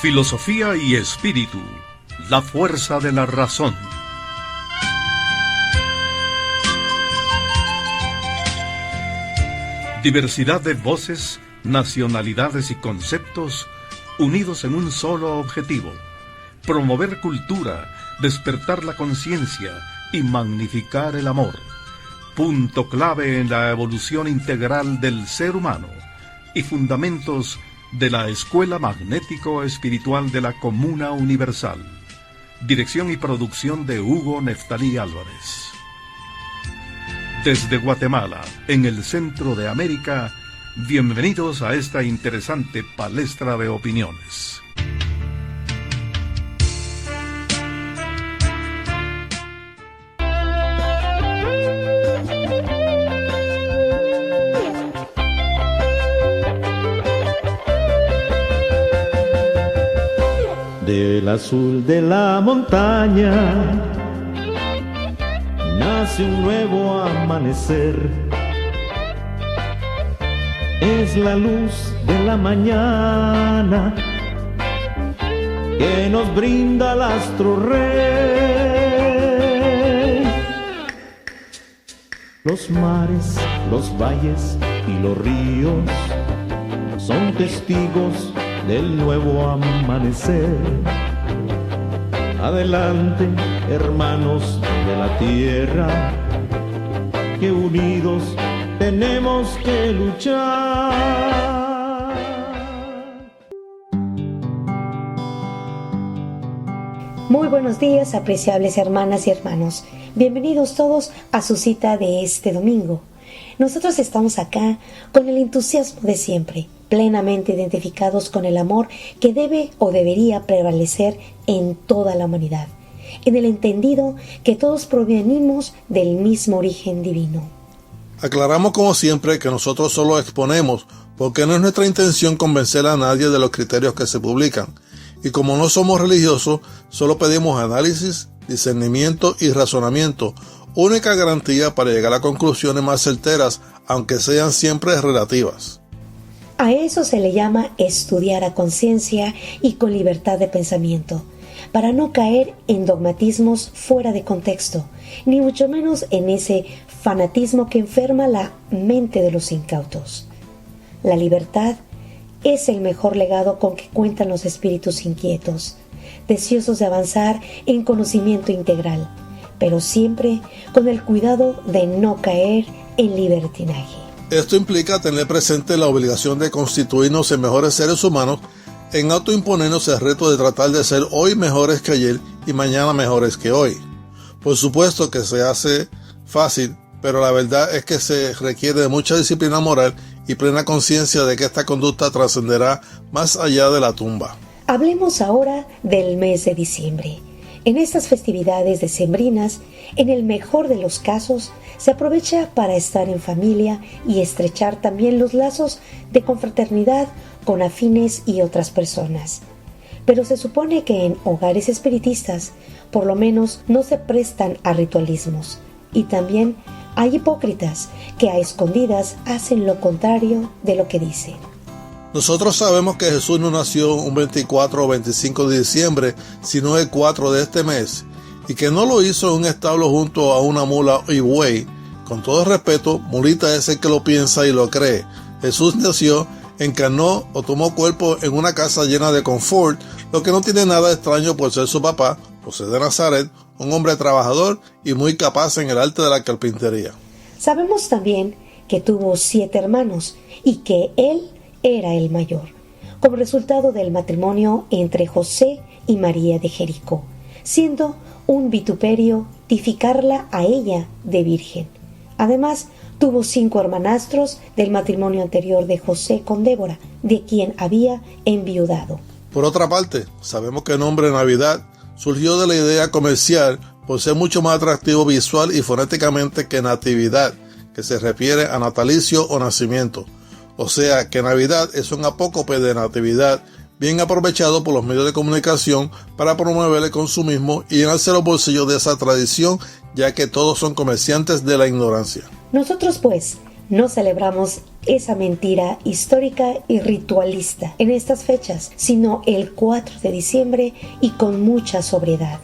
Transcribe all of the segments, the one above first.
Filosofía y espíritu, la fuerza de la razón. Diversidad de voces, nacionalidades y conceptos unidos en un solo objetivo: promover cultura, despertar la conciencia y magnificar el amor. Punto clave en la evolución integral del ser humano y fundamentos de la Escuela Magnético-Espiritual de la Comuna Universal. Dirección y producción de Hugo Neftalí Álvarez. Desde Guatemala, en el centro de América, bienvenidos a esta interesante palestra de opiniones. Del azul de la montaña nace un nuevo amanecer. Es la luz de la mañana que nos brinda el astro rey. Los mares, los valles y los ríos son testigos del nuevo amanecer. Adelante, hermanos de la tierra, que unidos tenemos que luchar. Muy buenos días, apreciables hermanas y hermanos. Bienvenidos todos a su cita de este domingo. Nosotros estamos acá con el entusiasmo de siempre, plenamente identificados con el amor que debe o debería prevalecer en toda la humanidad, en el entendido que todos provenimos del mismo origen divino. Aclaramos como siempre que nosotros solo exponemos, porque no es nuestra intención convencer a nadie de los criterios que se publican, y como no somos religiosos, solo pedimos análisis, discernimiento y razonamiento, única garantía para llegar a conclusiones más certeras, aunque sean siempre relativas. A eso se le llama estudiar a conciencia y con libertad de pensamiento, para no caer en dogmatismos fuera de contexto, ni mucho menos en ese fanatismo que enferma la mente de los incautos. La libertad es el mejor legado con que cuentan los espíritus inquietos, deseosos de avanzar en conocimiento integral, pero siempre con el cuidado de no caer en libertinaje. Esto implica tener presente la obligación de constituirnos en mejores seres humanos, en autoimponernos el reto de tratar de ser hoy mejores que ayer y mañana mejores que hoy. Por supuesto que se hace fácil, pero la verdad es que se requiere de mucha disciplina moral y plena conciencia de que esta conducta trascenderá más allá de la tumba. Hablemos ahora del mes de diciembre. En estas festividades decembrinas, en el mejor de los casos, se aprovecha para estar en familia y estrechar también los lazos de confraternidad con afines y otras personas. Pero se supone que en hogares espiritistas, por lo menos, no se prestan a ritualismos. Y también hay hipócritas que a escondidas hacen lo contrario de lo que dicen. Nosotros sabemos que Jesús no nació un 24 o 25 de diciembre, sino el 4 de este mes, y que no lo hizo en un establo junto a una mula y buey. Con todo respeto, mulita es el que lo piensa y lo cree. Jesús nació, encarnó o tomó cuerpo en una casa llena de confort, lo que no tiene nada extraño por ser su papá, José de Nazaret, un hombre trabajador y muy capaz en el arte de la carpintería. Sabemos también que tuvo 7 hermanos y que él era el mayor, como resultado del matrimonio entre José y María de Jericó, siendo un vituperio tipificarla a ella de virgen. Además, tuvo 5 hermanastros del matrimonio anterior de José con Débora, de quien había enviudado. Por otra parte, sabemos que el nombre Navidad surgió de la idea comercial por ser mucho más atractivo visual y fonéticamente que Natividad, que se refiere a natalicio o nacimiento. O sea que Navidad es un apócope de natividad, bien aprovechado por los medios de comunicación para promover el consumismo y llenarse los bolsillos de esa tradición, ya que todos son comerciantes de la ignorancia. Nosotros pues, No celebramos esa mentira histórica y ritualista en estas fechas, sino el 4 de diciembre y con mucha sobriedad.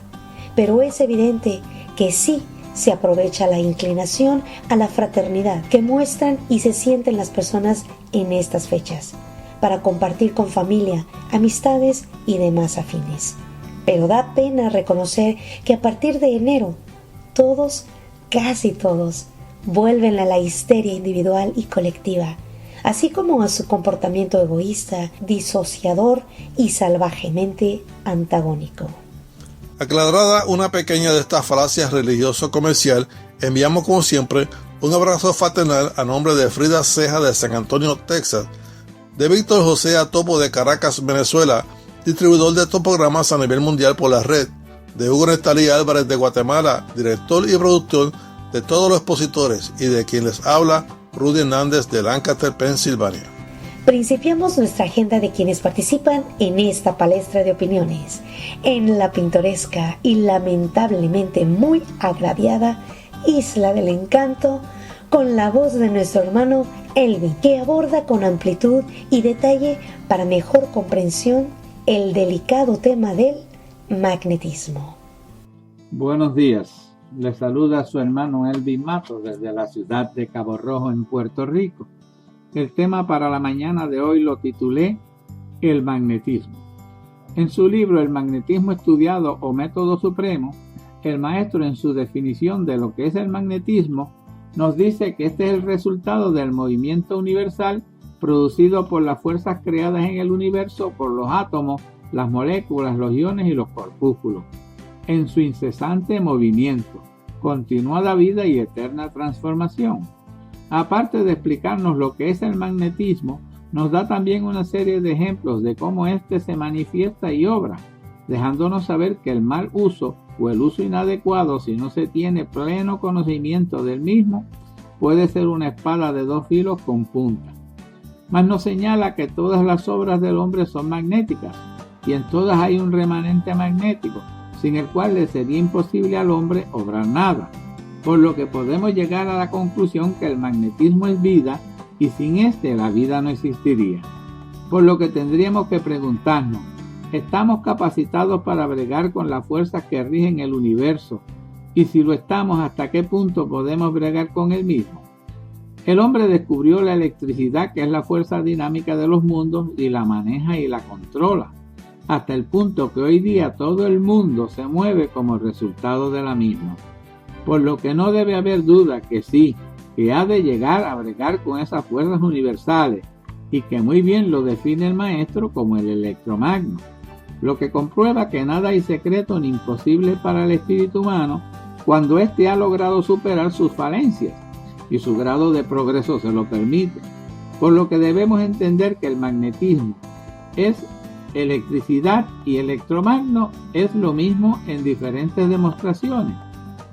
Pero es evidente que sí se aprovecha la inclinación a la fraternidad que muestran y se sienten las personas en estas fechas, para compartir con familia, amistades y demás afines. Pero da pena reconocer que a partir de enero, todos, casi todos, vuelven a la histeria individual y colectiva, así como a su comportamiento egoísta, disociador y salvajemente antagónico. Aclarada una pequeña de estas falacias religioso-comercial, enviamos como siempre un abrazo fraternal a nombre de Frida Ceja de San Antonio, Texas, de Víctor José Atopo de Caracas, Venezuela, distribuidor de estos programas a nivel mundial por la red, de Hugo Nestalí Álvarez de Guatemala, director y productor de todos los expositores, y de quien les habla, Rudy Hernández de Lancaster, Pensilvania. Principiamos nuestra agenda de quienes participan en esta palestra de opiniones, en la pintoresca y lamentablemente muy agraviada Isla del Encanto, con la voz de nuestro hermano Elvin, que aborda con amplitud y detalle para mejor comprensión el delicado tema del magnetismo. Buenos días, les saluda su hermano Elvin Matos desde la ciudad de Cabo Rojo en Puerto Rico. El tema para la mañana de hoy lo titulé El magnetismo. En su libro El magnetismo estudiado o método supremo, el maestro en su definición de lo que es el magnetismo nos dice que este es el resultado del movimiento universal producido por las fuerzas creadas en el universo por los átomos, las moléculas, los iones y los corpúsculos, en su incesante movimiento, continuada vida y eterna transformación. Aparte de explicarnos lo que es el magnetismo, nos da también una serie de ejemplos de cómo éste se manifiesta y obra, dejándonos saber que el mal uso o el uso inadecuado, si no se tiene pleno conocimiento del mismo, puede ser una espada de dos filos con punta. Mas nos señala que todas las obras del hombre son magnéticas, y en todas hay un remanente magnético, sin el cual le sería imposible al hombre obrar nada. Por lo que podemos llegar a la conclusión que el magnetismo es vida y sin este la vida no existiría. Por lo que tendríamos que preguntarnos, ¿estamos capacitados para bregar con las fuerzas que rigen el universo? Y si lo estamos, ¿hasta qué punto podemos bregar con el mismo? El hombre descubrió la electricidad, que es la fuerza dinámica de los mundos, y la maneja y la controla, hasta el punto que hoy día todo el mundo se mueve como resultado de la misma. Por lo que no debe haber duda que sí, que ha de llegar a bregar con esas fuerzas universales, y que muy bien lo define el maestro como el electromagno, lo que comprueba que nada hay secreto ni imposible para el espíritu humano cuando éste ha logrado superar sus falencias y su grado de progreso se lo permite, por lo que debemos entender que el magnetismo es electricidad y electromagno es lo mismo en diferentes demostraciones.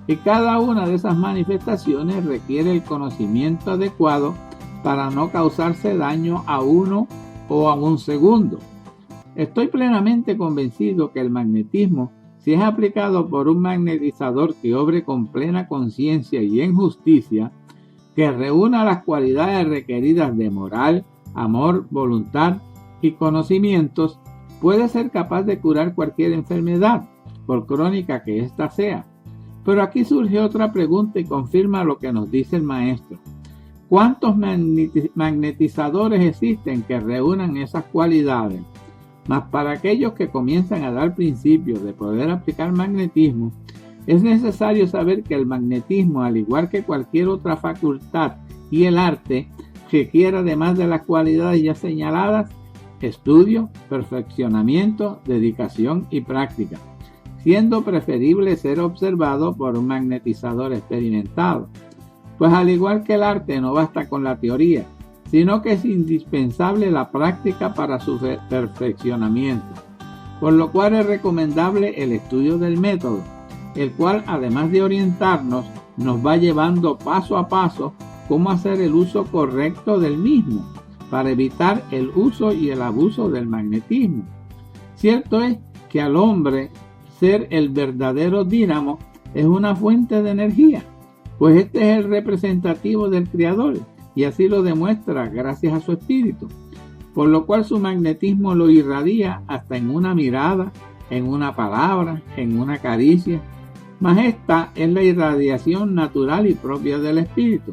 Y cada una de esas manifestaciones requiere el conocimiento adecuado para no causarse daño a uno o a un segundo. Estoy plenamente convencido que el magnetismo, si es aplicado por un magnetizador que obre con plena conciencia y en justicia, que reúna las cualidades requeridas de moral, amor, voluntad y conocimientos, puede ser capaz de curar cualquier enfermedad, por crónica que ésta sea. Pero aquí surge otra pregunta y confirma lo que nos dice el maestro. ¿Cuántos magnetizadores existen que reúnan esas cualidades? Mas para aquellos que comienzan a dar principios de poder aplicar magnetismo, es necesario saber que el magnetismo, al igual que cualquier otra facultad y el arte, requiere, además de las cualidades ya señaladas, estudio, perfeccionamiento, dedicación y práctica, siendo preferible ser observado por un magnetizador experimentado, pues al igual que el arte no basta con la teoría, sino que es indispensable la práctica para su perfeccionamiento, por lo cual es recomendable el estudio del método, el cual, además de orientarnos, nos va llevando paso a paso cómo hacer el uso correcto del mismo, para evitar el uso y el abuso del magnetismo. Cierto es que al hombre ser el verdadero dínamo es una fuente de energía, pues este es el representativo del Creador, y así lo demuestra gracias a su espíritu, por lo cual su magnetismo lo irradia hasta en una mirada, en una palabra, en una caricia, mas esta es la irradiación natural y propia del espíritu.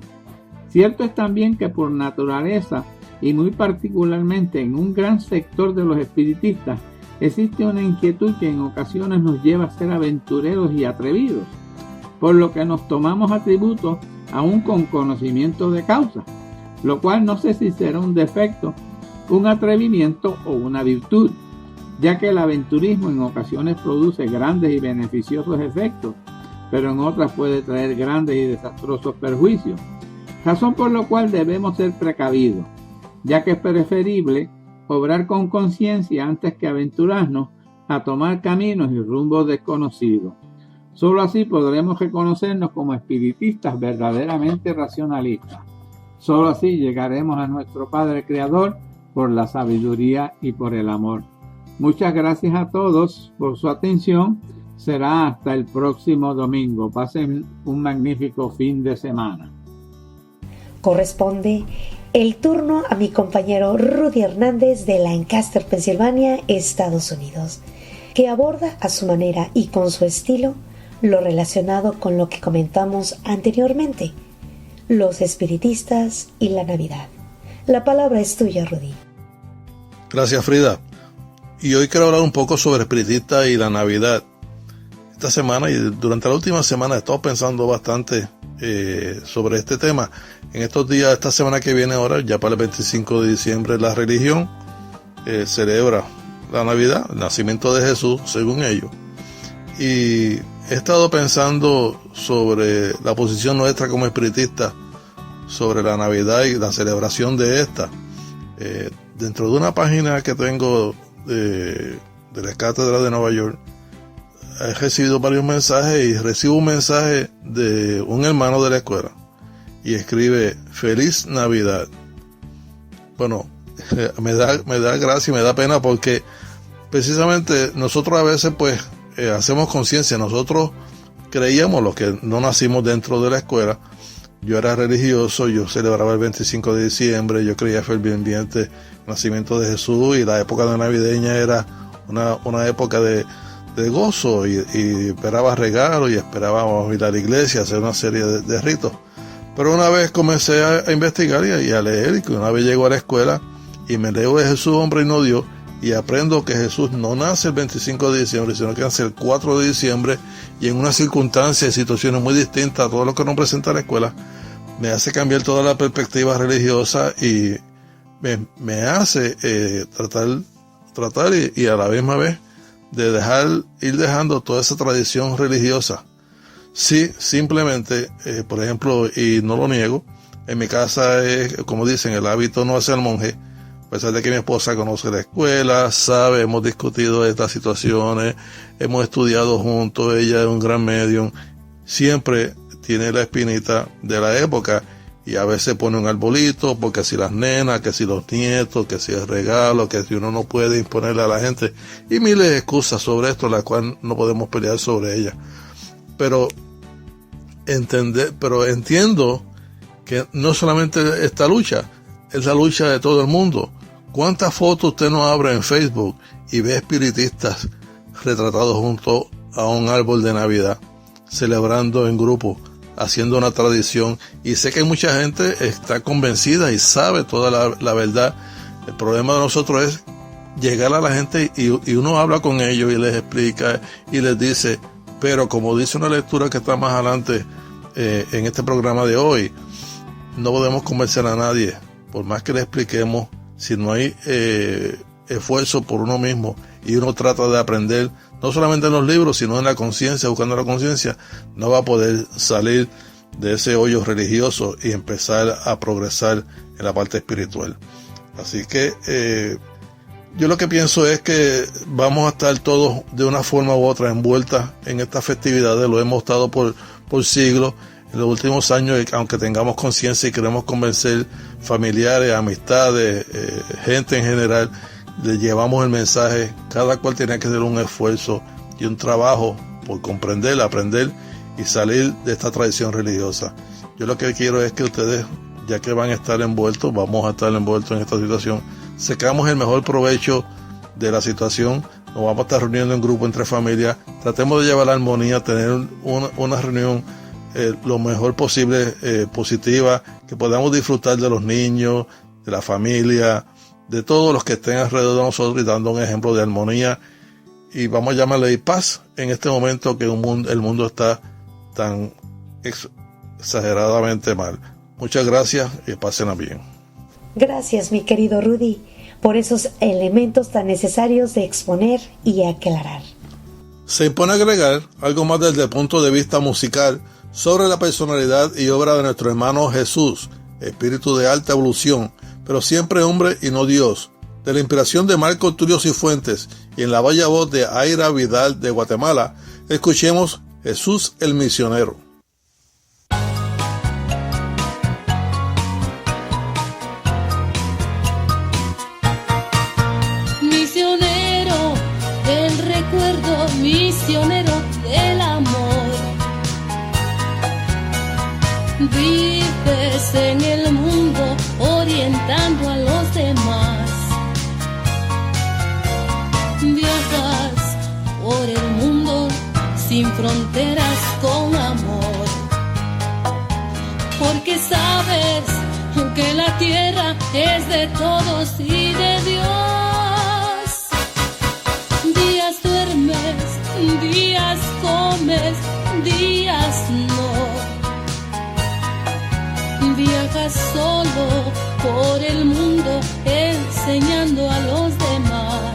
Cierto es también que por naturaleza, y muy particularmente en un gran sector de los espiritistas, existe una inquietud que en ocasiones nos lleva a ser aventureros y atrevidos, por lo que nos tomamos atributos aún con conocimiento de causa, lo cual no sé si será un defecto, un atrevimiento o una virtud, ya que el aventurismo en ocasiones produce grandes y beneficiosos efectos, pero en otras puede traer grandes y desastrosos perjuicios, razón por la cual debemos ser precavidos, ya que es preferible obrar con conciencia antes que aventurarnos a tomar caminos y rumbos desconocidos. Solo así podremos reconocernos como espiritistas verdaderamente racionalistas. Solo así llegaremos a nuestro Padre Creador por la sabiduría y por el amor. Muchas gracias a todos por su atención. Será hasta el próximo domingo. Pasen un magnífico fin de semana. Corresponde el turno a mi compañero Rudy Hernández de Lancaster, Pensilvania, Estados Unidos, que aborda a su manera y con su estilo lo relacionado con lo que comentamos anteriormente, los espiritistas y la Navidad. La palabra es tuya, Rudy. Gracias, Frida. Y hoy quiero hablar un poco sobre espiritistas y la Navidad. Esta semana y durante la última semana he estado pensando bastante sobre este tema. En estos días, esta semana que viene ahora, ya para el 25 de diciembre, la religión celebra la Navidad, el nacimiento de Jesús, según ellos. Y he estado pensando sobre la posición nuestra como espiritistas, sobre la Navidad y la celebración de esta. Dentro de una página que tengo de la Cátedra de Nueva York, he recibido varios mensajes y recibo un mensaje de un hermano de la escuela y escribe: Feliz Navidad. Bueno, me da gracia y me da pena porque precisamente nosotros a veces pues hacemos conciencia. Nosotros creíamos, los que no nacimos dentro de la escuela, yo era religioso, yo celebraba el 25 de diciembre, yo creía fervientemente el nacimiento de Jesús, y la época de navideña era una época de gozo, y esperaba regalos y esperábamos ir a la iglesia, hacer una serie de ritos. Pero una vez comencé a investigar y a leer, y que una vez llego a la escuela y me leo de Jesús, hombre y no Dios, y aprendo que Jesús no nace el 25 de diciembre, sino que nace el 4 de diciembre, y en unas circunstancias y situaciones muy distintas a todo lo que nos presenta la escuela, me hace cambiar toda la perspectiva religiosa y me hace tratar y a la misma vez de ir dejando toda esa tradición religiosa. Sí, simplemente, por ejemplo, y no lo niego, en mi casa es, como dicen, el hábito no hace al monje. A pesar de que mi esposa conoce la escuela, sabe, hemos discutido estas situaciones, hemos estudiado juntos, ella es un gran medium, siempre tiene la espinita de la época, y a veces pone un arbolito, porque si las nenas, que si los nietos, que si el regalo, que si uno no puede imponerle a la gente, y miles de excusas sobre esto, las cuales no podemos pelear sobre ellas. Pero entiendo que no solamente esta lucha, es la lucha de todo el mundo. ¿Cuántas fotos usted no abre en Facebook y ve espiritistas retratados junto a un árbol de Navidad, celebrando en grupo, haciendo una tradición? Y sé que mucha gente está convencida y sabe toda la verdad. El problema de nosotros es llegar a la gente y uno habla con ellos y les explica y les dice, pero como dice una lectura que está más adelante en este programa de hoy, no podemos convencer a nadie, por más que le expliquemos. Si no hay esfuerzo por uno mismo y uno trata de aprender, no solamente en los libros, sino en la conciencia, buscando la conciencia, no va a poder salir de ese hoyo religioso y empezar a progresar en la parte espiritual. Así que yo lo que pienso es que vamos a estar todos de una forma u otra envueltas en estas festividades. Lo hemos estado por siglos. En los últimos años, aunque tengamos conciencia y queremos convencer familiares, amistades, gente en general, le llevamos el mensaje. Cada cual tiene que hacer un esfuerzo y un trabajo por comprender, aprender y salir de esta tradición religiosa. Yo lo que quiero es que ustedes ya que van a estar envueltos, vamos a estar envueltos en esta situación. Sacamos el mejor provecho de la situación, nos vamos a estar reuniendo en grupo entre familias, tratemos de llevar la armonía, tener una reunión lo mejor posible, positiva, que podamos disfrutar de los niños, de la familia, de todos los que estén alrededor de nosotros y dando un ejemplo de armonía, y vamos a llamarle paz en este momento que el mundo está tan exageradamente mal. Muchas gracias y pásenla bien. Gracias, mi querido Rudy, por esos elementos tan necesarios de exponer y aclarar. Se impone agregar algo más desde el punto de vista musical sobre la personalidad y obra de nuestro hermano Jesús, espíritu de alta evolución, pero siempre hombre y no Dios, de la inspiración de Marco Tulio Cifuentes y en la bella voz de Aira Vidal de Guatemala. Escuchemos Jesús el Misionero. Misionero del recuerdo, misionero del amor, vives en el mundo orientando a los demás, viajas por el mundo sin fronteras con amor, porque sabes que la tierra es de todos y de Dios. Días duermes, días comes, días no. Viajas solo por el mundo enseñando a los demás.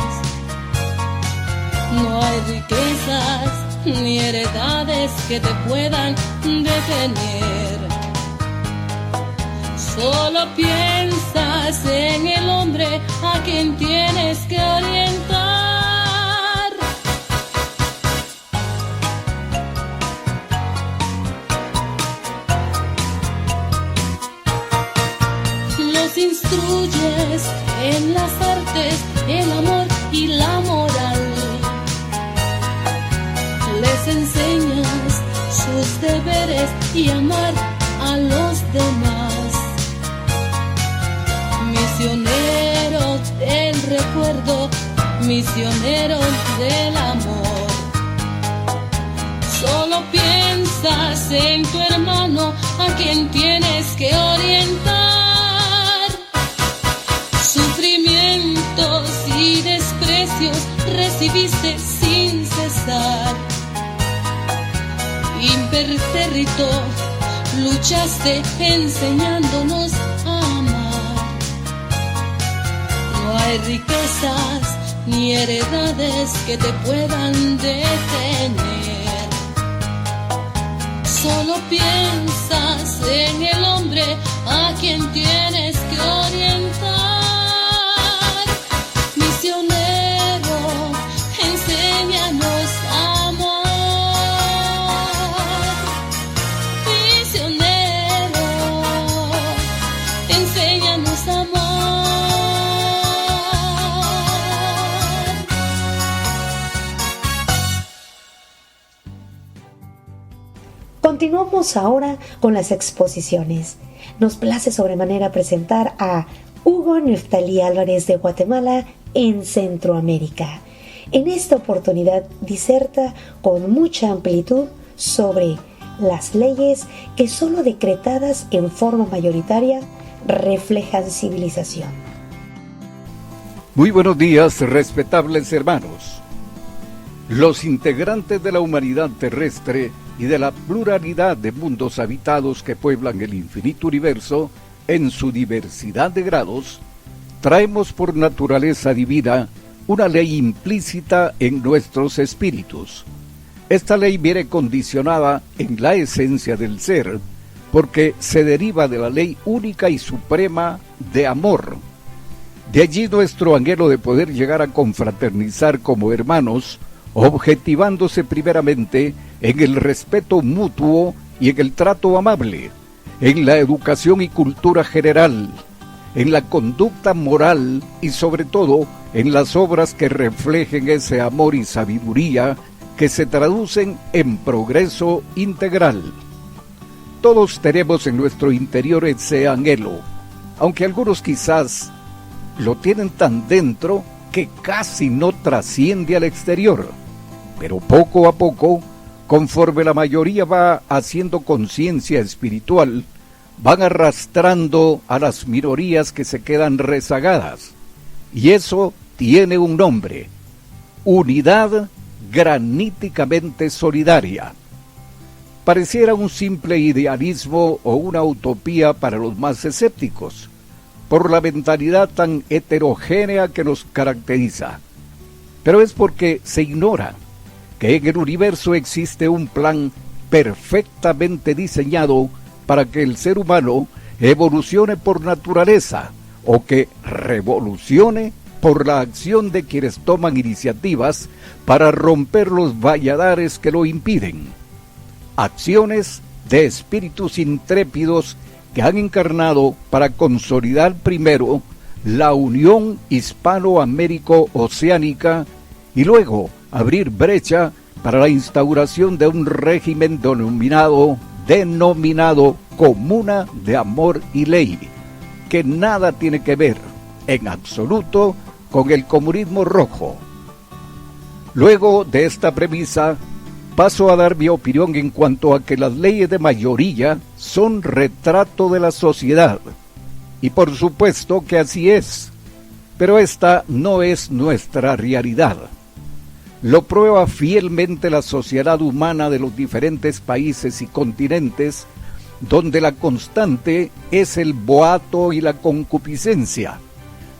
No hay riquezas ni heredades que te puedan detener. Solo piensas en el hombre a quien tienes que orientar. Los instruyes en las artes, el amor y la moral. Les enseñas sus deberes y amar a los demás. Misioneros del recuerdo, misioneros del amor. Solo piensas en tu hermano a quien tienes que orientar. Sufrimientos y desprecios recibiste sin cesar. Impertérrito luchaste enseñándonos a amar. No hay riquezas ni heredades que te puedan detener. Solo piensas en el hombre a quien tienes que orientar. Misionero, enséñanos a amar. Misionero, enséñanos a amar. Continuamos ahora con las exposiciones. Nos place sobremanera presentar a Hugo Neftalí Álvarez de Guatemala en Centroamérica. En esta oportunidad diserta con mucha amplitud sobre las leyes que solo decretadas en forma mayoritaria reflejan civilización. Muy buenos días, respetables hermanos. Los integrantes de la humanidad terrestre y de la pluralidad de mundos habitados que pueblan el infinito universo en su diversidad de grados, traemos por naturaleza divina una ley implícita en nuestros espíritus. Esta ley viene condicionada en la esencia del ser, porque se deriva de la ley única y suprema de amor. De allí nuestro anhelo de poder llegar a confraternizar como hermanos, objetivándose primeramente en el respeto mutuo y en el trato amable, en la educación y cultura general, en la conducta moral y sobre todo en las obras que reflejen ese amor y sabiduría que se traducen en progreso integral. Todos tenemos en nuestro interior ese anhelo, aunque algunos quizás lo tienen tan dentro que casi no trasciende al exterior. Pero poco a poco, conforme la mayoría va haciendo conciencia espiritual, van arrastrando a las minorías que se quedan rezagadas. Y eso tiene un nombre: unidad graníticamente solidaria. Pareciera un simple idealismo o una utopía para los más escépticos, por la mentalidad tan heterogénea que nos caracteriza. Pero es porque se ignora que en el universo existe un plan perfectamente diseñado para que el ser humano evolucione por naturaleza o que revolucione por la acción de quienes toman iniciativas para romper los valladares que lo impiden. Acciones de espíritus intrépidos que han encarnado para consolidar primero la unión hispano-américo-oceánica y luego abrir brecha para la instauración de un régimen denominado Comuna de Amor y Ley, que nada tiene que ver, en absoluto, con el comunismo rojo. Luego de esta premisa, paso a dar mi opinión en cuanto a que las leyes de mayoría son retrato de la sociedad. Y por supuesto que así es, pero esta no es nuestra realidad. Lo prueba fielmente la sociedad humana de los diferentes países y continentes, donde la constante es el boato y la concupiscencia,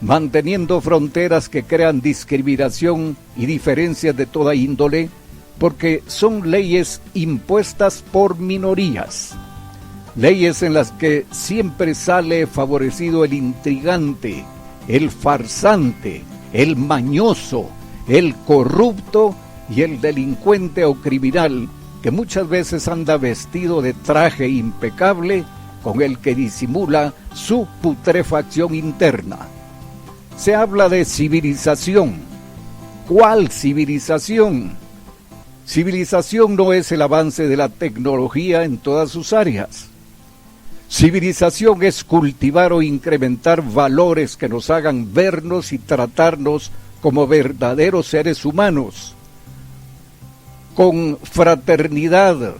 manteniendo fronteras que crean discriminación y diferencias de toda índole, porque son leyes impuestas por minorías. Leyes en las que siempre sale favorecido el intrigante, el farsante, el mañoso, el corrupto y el delincuente o criminal, que muchas veces anda vestido de traje impecable con el que disimula su putrefacción interna. Se habla de civilización. ¿Cuál civilización? Civilización no es el avance de la tecnología en todas sus áreas. Civilización es cultivar o incrementar valores que nos hagan vernos y tratarnos como verdaderos seres humanos, con fraternidad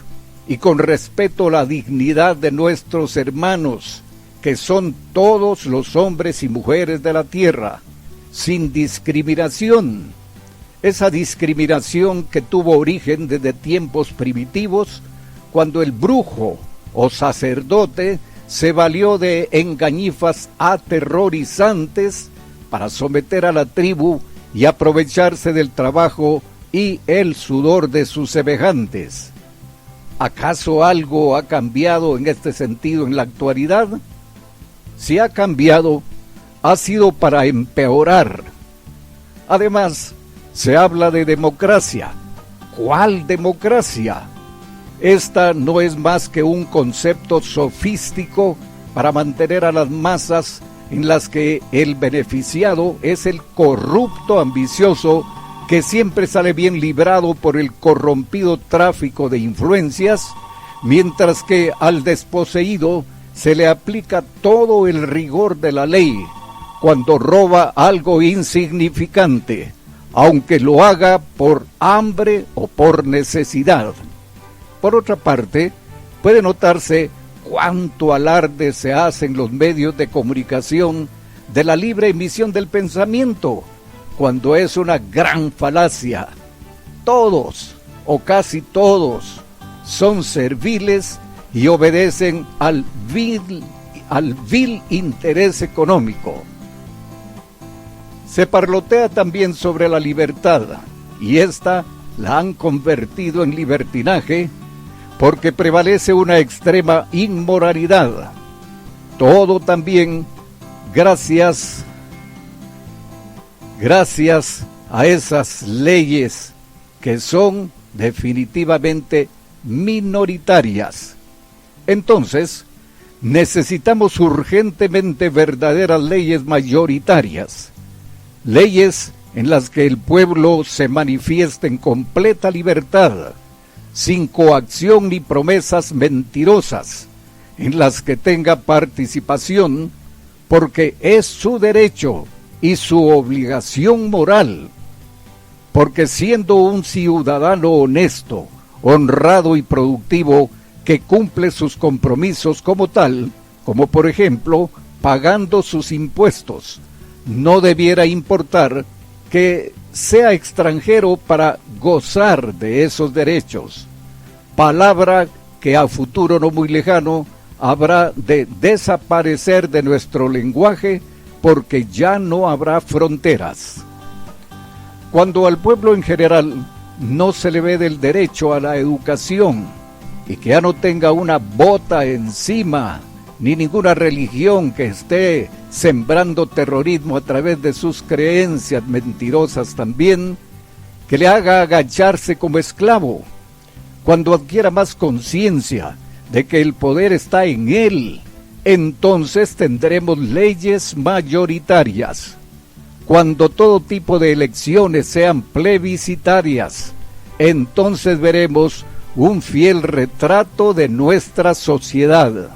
y con respeto a la dignidad de nuestros hermanos, que son todos los hombres y mujeres de la tierra, sin discriminación. Esa discriminación que tuvo origen desde tiempos primitivos, cuando el brujo o sacerdote se valió de engañifas aterrorizantes para someter a la tribu y aprovecharse del trabajo y el sudor de sus semejantes. ¿Acaso algo ha cambiado en este sentido en la actualidad? Si ha cambiado, ha sido para empeorar. Además, se habla de democracia. ¿Cuál democracia? Esta no es más que un concepto sofístico para mantener a las masas en las que el beneficiado es el corrupto ambicioso que siempre sale bien librado por el corrompido tráfico de influencias, mientras que al desposeído se le aplica todo el rigor de la ley cuando roba algo insignificante, aunque lo haga por hambre o por necesidad. Por otra parte, puede notarse cuánto alarde se hace en los medios de comunicación de la libre emisión del pensamiento, cuando es una gran falacia. Todos, o casi todos, son serviles y obedecen al vil interés económico. Se parlotea también sobre la libertad, y esta la han convertido en libertinaje, porque prevalece una extrema inmoralidad. Todo también gracias a esas leyes que son definitivamente minoritarias. Entonces, necesitamos urgentemente verdaderas leyes mayoritarias, leyes en las que el pueblo se manifieste en completa libertad, sin coacción ni promesas mentirosas en las que tenga participación, porque es su derecho y su obligación moral, porque siendo un ciudadano honesto, honrado y productivo que cumple sus compromisos como tal, como por ejemplo pagando sus impuestos, no debiera importar que sea extranjero para gozar de esos derechos, palabra que a futuro no muy lejano habrá de desaparecer de nuestro lenguaje porque ya no habrá fronteras. Cuando al pueblo en general no se le ve del derecho a la educación y que ya no tenga una bota encima, ni ninguna religión que esté sembrando terrorismo a través de sus creencias mentirosas también, que le haga agacharse como esclavo, cuando adquiera más conciencia de que el poder está en él, entonces tendremos leyes mayoritarias. Cuando todo tipo de elecciones sean plebiscitarias, entonces veremos un fiel retrato de nuestra sociedad.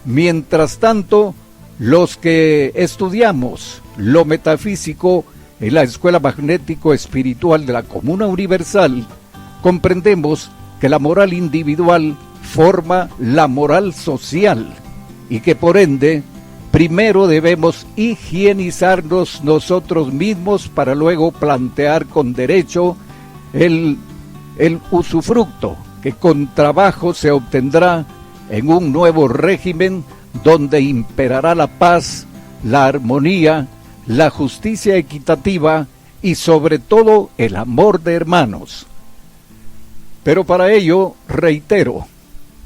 Mientras tanto, los que estudiamos lo metafísico en la Escuela Magnético-Espiritual de la Comuna Universal, comprendemos que la moral individual forma la moral social y que por ende primero debemos higienizarnos nosotros mismos para luego plantear con derecho el usufructo que con trabajo se obtendrá en un nuevo régimen donde imperará la paz, la armonía, la justicia equitativa y sobre todo el amor de hermanos. Pero para ello, reitero,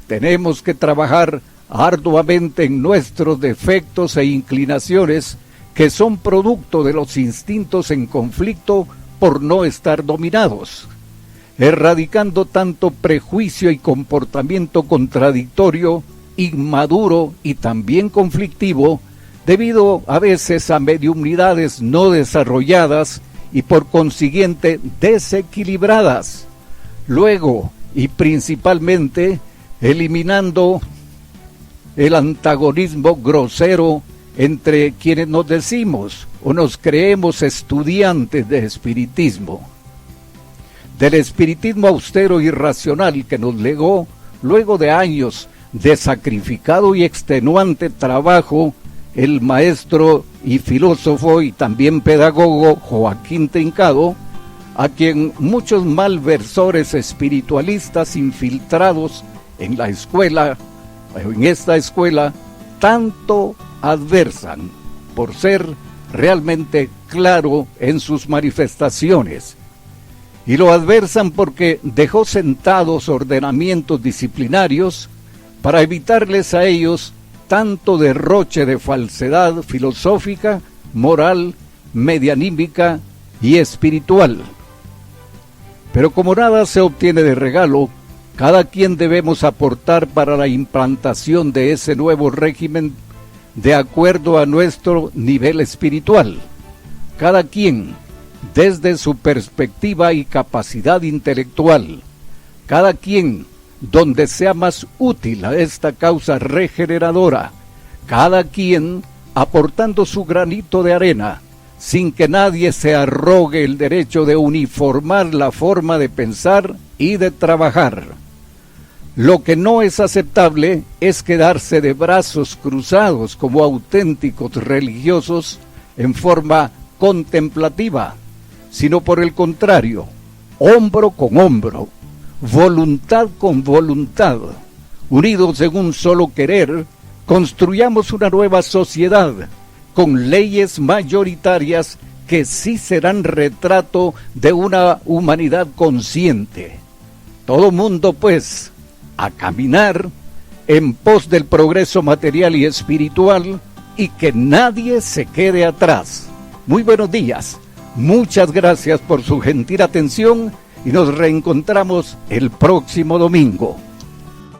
tenemos que trabajar arduamente en nuestros defectos e inclinaciones que son producto de los instintos en conflicto por no estar dominados, erradicando tanto prejuicio y comportamiento contradictorio, inmaduro y también conflictivo, debido a veces a mediunidades no desarrolladas y por consiguiente desequilibradas. Luego, y principalmente, eliminando el antagonismo grosero entre quienes nos decimos o nos creemos estudiantes de espiritismo. Del espiritismo austero y racional que nos legó, luego de años de sacrificado y extenuante trabajo, el maestro y filósofo y también pedagogo Joaquín Trincado, a quien muchos malversores espiritualistas infiltrados en la escuela, en esta escuela, tanto adversan por ser realmente claro en sus manifestaciones. Y lo adversan porque dejó sentados ordenamientos disciplinarios para evitarles a ellos tanto derroche de falsedad filosófica, moral, medianímica y espiritual. Pero como nada se obtiene de regalo, cada quien debemos aportar para la implantación de ese nuevo régimen de acuerdo a nuestro nivel espiritual. Cada quien desde su perspectiva y capacidad intelectual, cada quien donde sea más útil a esta causa regeneradora, cada quien aportando su granito de arena, sin que nadie se arrogue el derecho de uniformar la forma de pensar y de trabajar. Lo que no es aceptable es quedarse de brazos cruzados como auténticos religiosos en forma contemplativa, sino por el contrario, hombro con hombro, voluntad con voluntad, unidos en un solo querer, construyamos una nueva sociedad con leyes mayoritarias que sí serán retrato de una humanidad consciente. Todo mundo, pues, a caminar en pos del progreso material y espiritual y que nadie se quede atrás. Muy buenos días. Muchas gracias por su gentil atención y nos reencontramos el próximo domingo.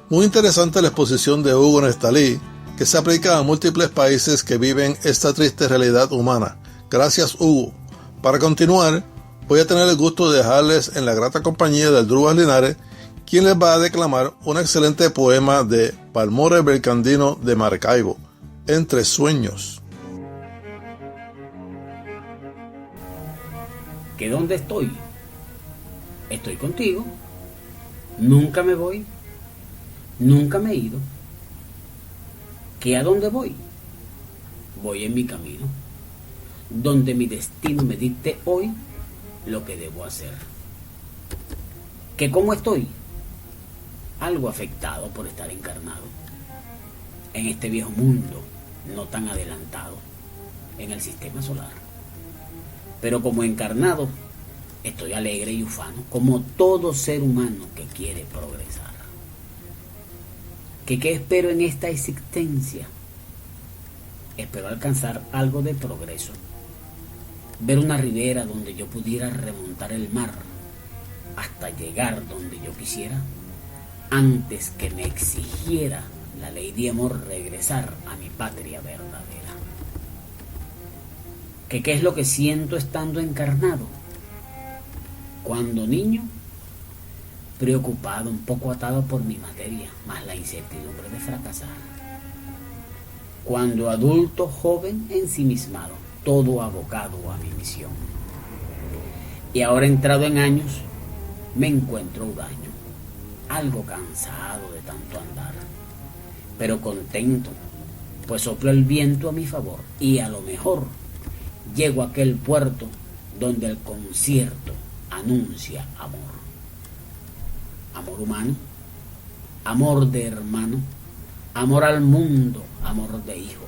Muy interesante la exposición de Hugo Nestalí, que se aplica a múltiples países que viven esta triste realidad humana. Gracias, Hugo. Para continuar, voy a tener el gusto de dejarles en la grata compañía del Drubas Linares, quien les va a declamar un excelente poema de Palmore Belcandino de Maracaibo, Entre Sueños. ¿Que dónde estoy? Estoy contigo. Nunca me voy. Nunca me he ido. ¿Que a dónde voy? Voy en mi camino, donde mi destino me dicte hoy lo que debo hacer. ¿Que cómo estoy? Algo afectado por estar encarnado en este viejo mundo no tan adelantado en el sistema solar. Pero como encarnado estoy alegre y ufano, como todo ser humano que quiere progresar. ¿Qué espero en esta existencia? Espero alcanzar algo de progreso, ver una ribera donde yo pudiera remontar el mar hasta llegar donde yo quisiera, antes que me exigiera la ley de amor regresar a mi patria verdadera. ¿Qué es lo que siento estando encarnado? Cuando niño, preocupado, un poco atado por mi materia, más la incertidumbre de fracasar. Cuando adulto, joven, ensimismado, todo abocado a mi misión. Y ahora entrado en años, me encuentro huraño, algo cansado de tanto andar, pero contento, pues sopla el viento a mi favor y a lo mejor llego a aquel puerto donde el concierto anuncia amor. Amor humano, amor de hermano, amor al mundo, amor de hijo,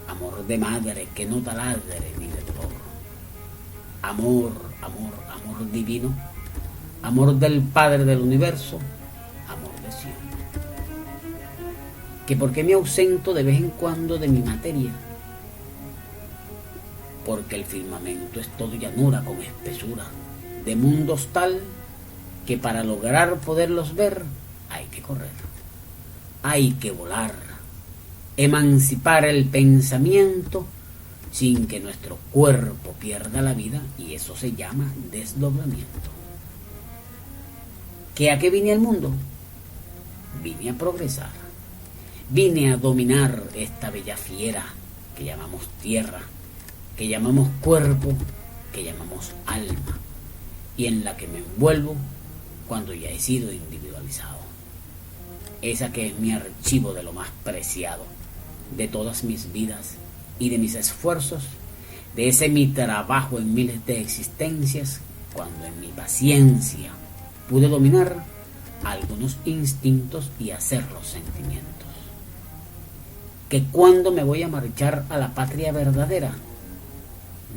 amor de madre que no taladre ni de dolor. Amor, amor, amor divino, amor del Padre del Universo, amor de Sion. ¿Que por qué me ausento de vez en cuando de mi materia? Porque el firmamento es todo llanura con espesura, de mundos tal que para lograr poderlos ver hay que correr, hay que volar, emancipar el pensamiento sin que nuestro cuerpo pierda la vida, y eso se llama desdoblamiento. ¿Que a qué vine al mundo? Vine a progresar, vine a dominar esta bella fiera que llamamos tierra, que llamamos cuerpo, que llamamos alma, y en la que me envuelvo cuando ya he sido individualizado. Esa que es mi archivo de lo más preciado, de todas mis vidas y de mis esfuerzos, de ese mi trabajo en miles de existencias, cuando en mi paciencia pude dominar algunos instintos y hacer los sentimientos. ¿Que cuándo me voy a marchar a la patria verdadera?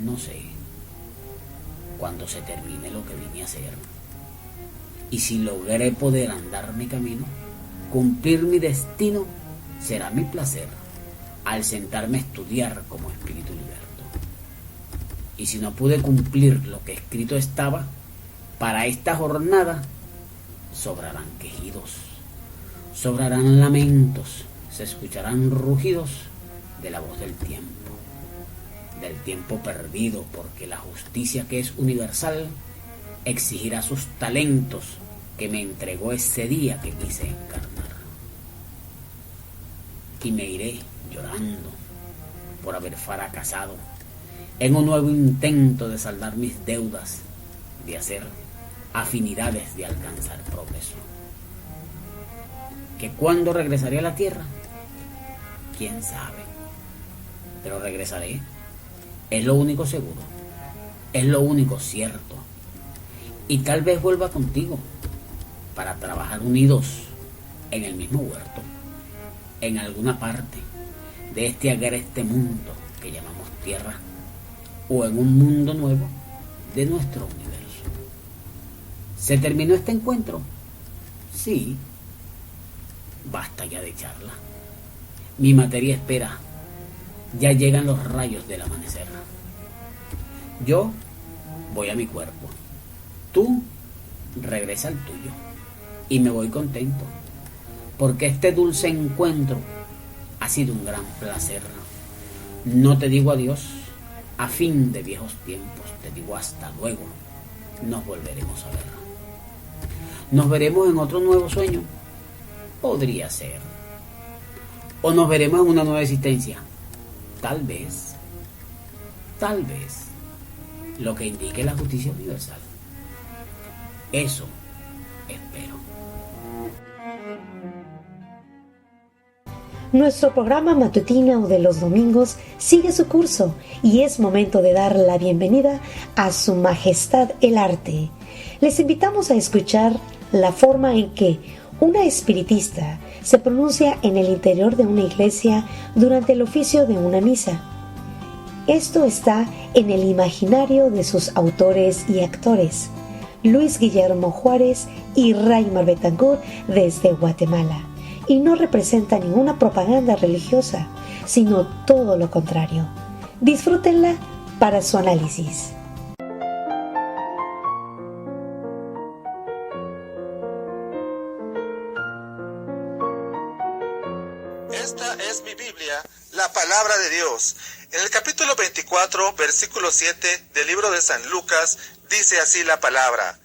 No sé. Cuando se termine lo que vine a hacer. Y si logré poder andar mi camino, cumplir mi destino, será mi placer al sentarme a estudiar como espíritu liberto. Y si no pude cumplir lo que escrito estaba, para esta jornada sobrarán quejidos, sobrarán lamentos, se escucharán rugidos de la voz del tiempo perdido, porque la justicia que es universal exigirá sus talentos que me entregó ese día que quise encarnar. Y me iré llorando por haber fracasado en un nuevo intento de saldar mis deudas, de hacer afinidades, de alcanzar progreso. ¿Que cuándo regresaré a la tierra? ¿Quién sabe? Pero regresaré. Es lo único seguro, es lo único cierto. Y tal vez vuelva contigo para trabajar unidos en el mismo huerto, en alguna parte de este agreste mundo que llamamos tierra, o en un mundo nuevo de nuestro universo. ¿Se terminó este encuentro? Sí. Basta ya de charla. Mi materia espera. Ya llegan los rayos del amanecer. Yo voy a mi cuerpo. Tú regresa al tuyo. Y me voy contento, porque este dulce encuentro ha sido un gran placer. No te digo adiós a fin de viejos tiempos, te digo hasta luego. Nos volveremos a ver. ¿Nos veremos en otro nuevo sueño? Podría ser. ¿O nos veremos en una nueva existencia? Tal vez. Tal vez. Lo que indique la justicia universal. Eso espero. Nuestro programa matutino de los domingos sigue su curso y es momento de dar la bienvenida a Su Majestad el Arte. Les invitamos a escuchar la forma en que una espiritista se pronuncia en el interior de una iglesia durante el oficio de una misa. Esto está en el imaginario de sus autores y actores, Luis Guillermo Juárez y Raymar Betancourt desde Guatemala, y no representa ninguna propaganda religiosa, sino todo lo contrario. Disfrútenla para su análisis. Esta es mi Biblia, la palabra de Dios. En el capítulo 24, versículo 7 del libro de San Lucas, dice así la palabra: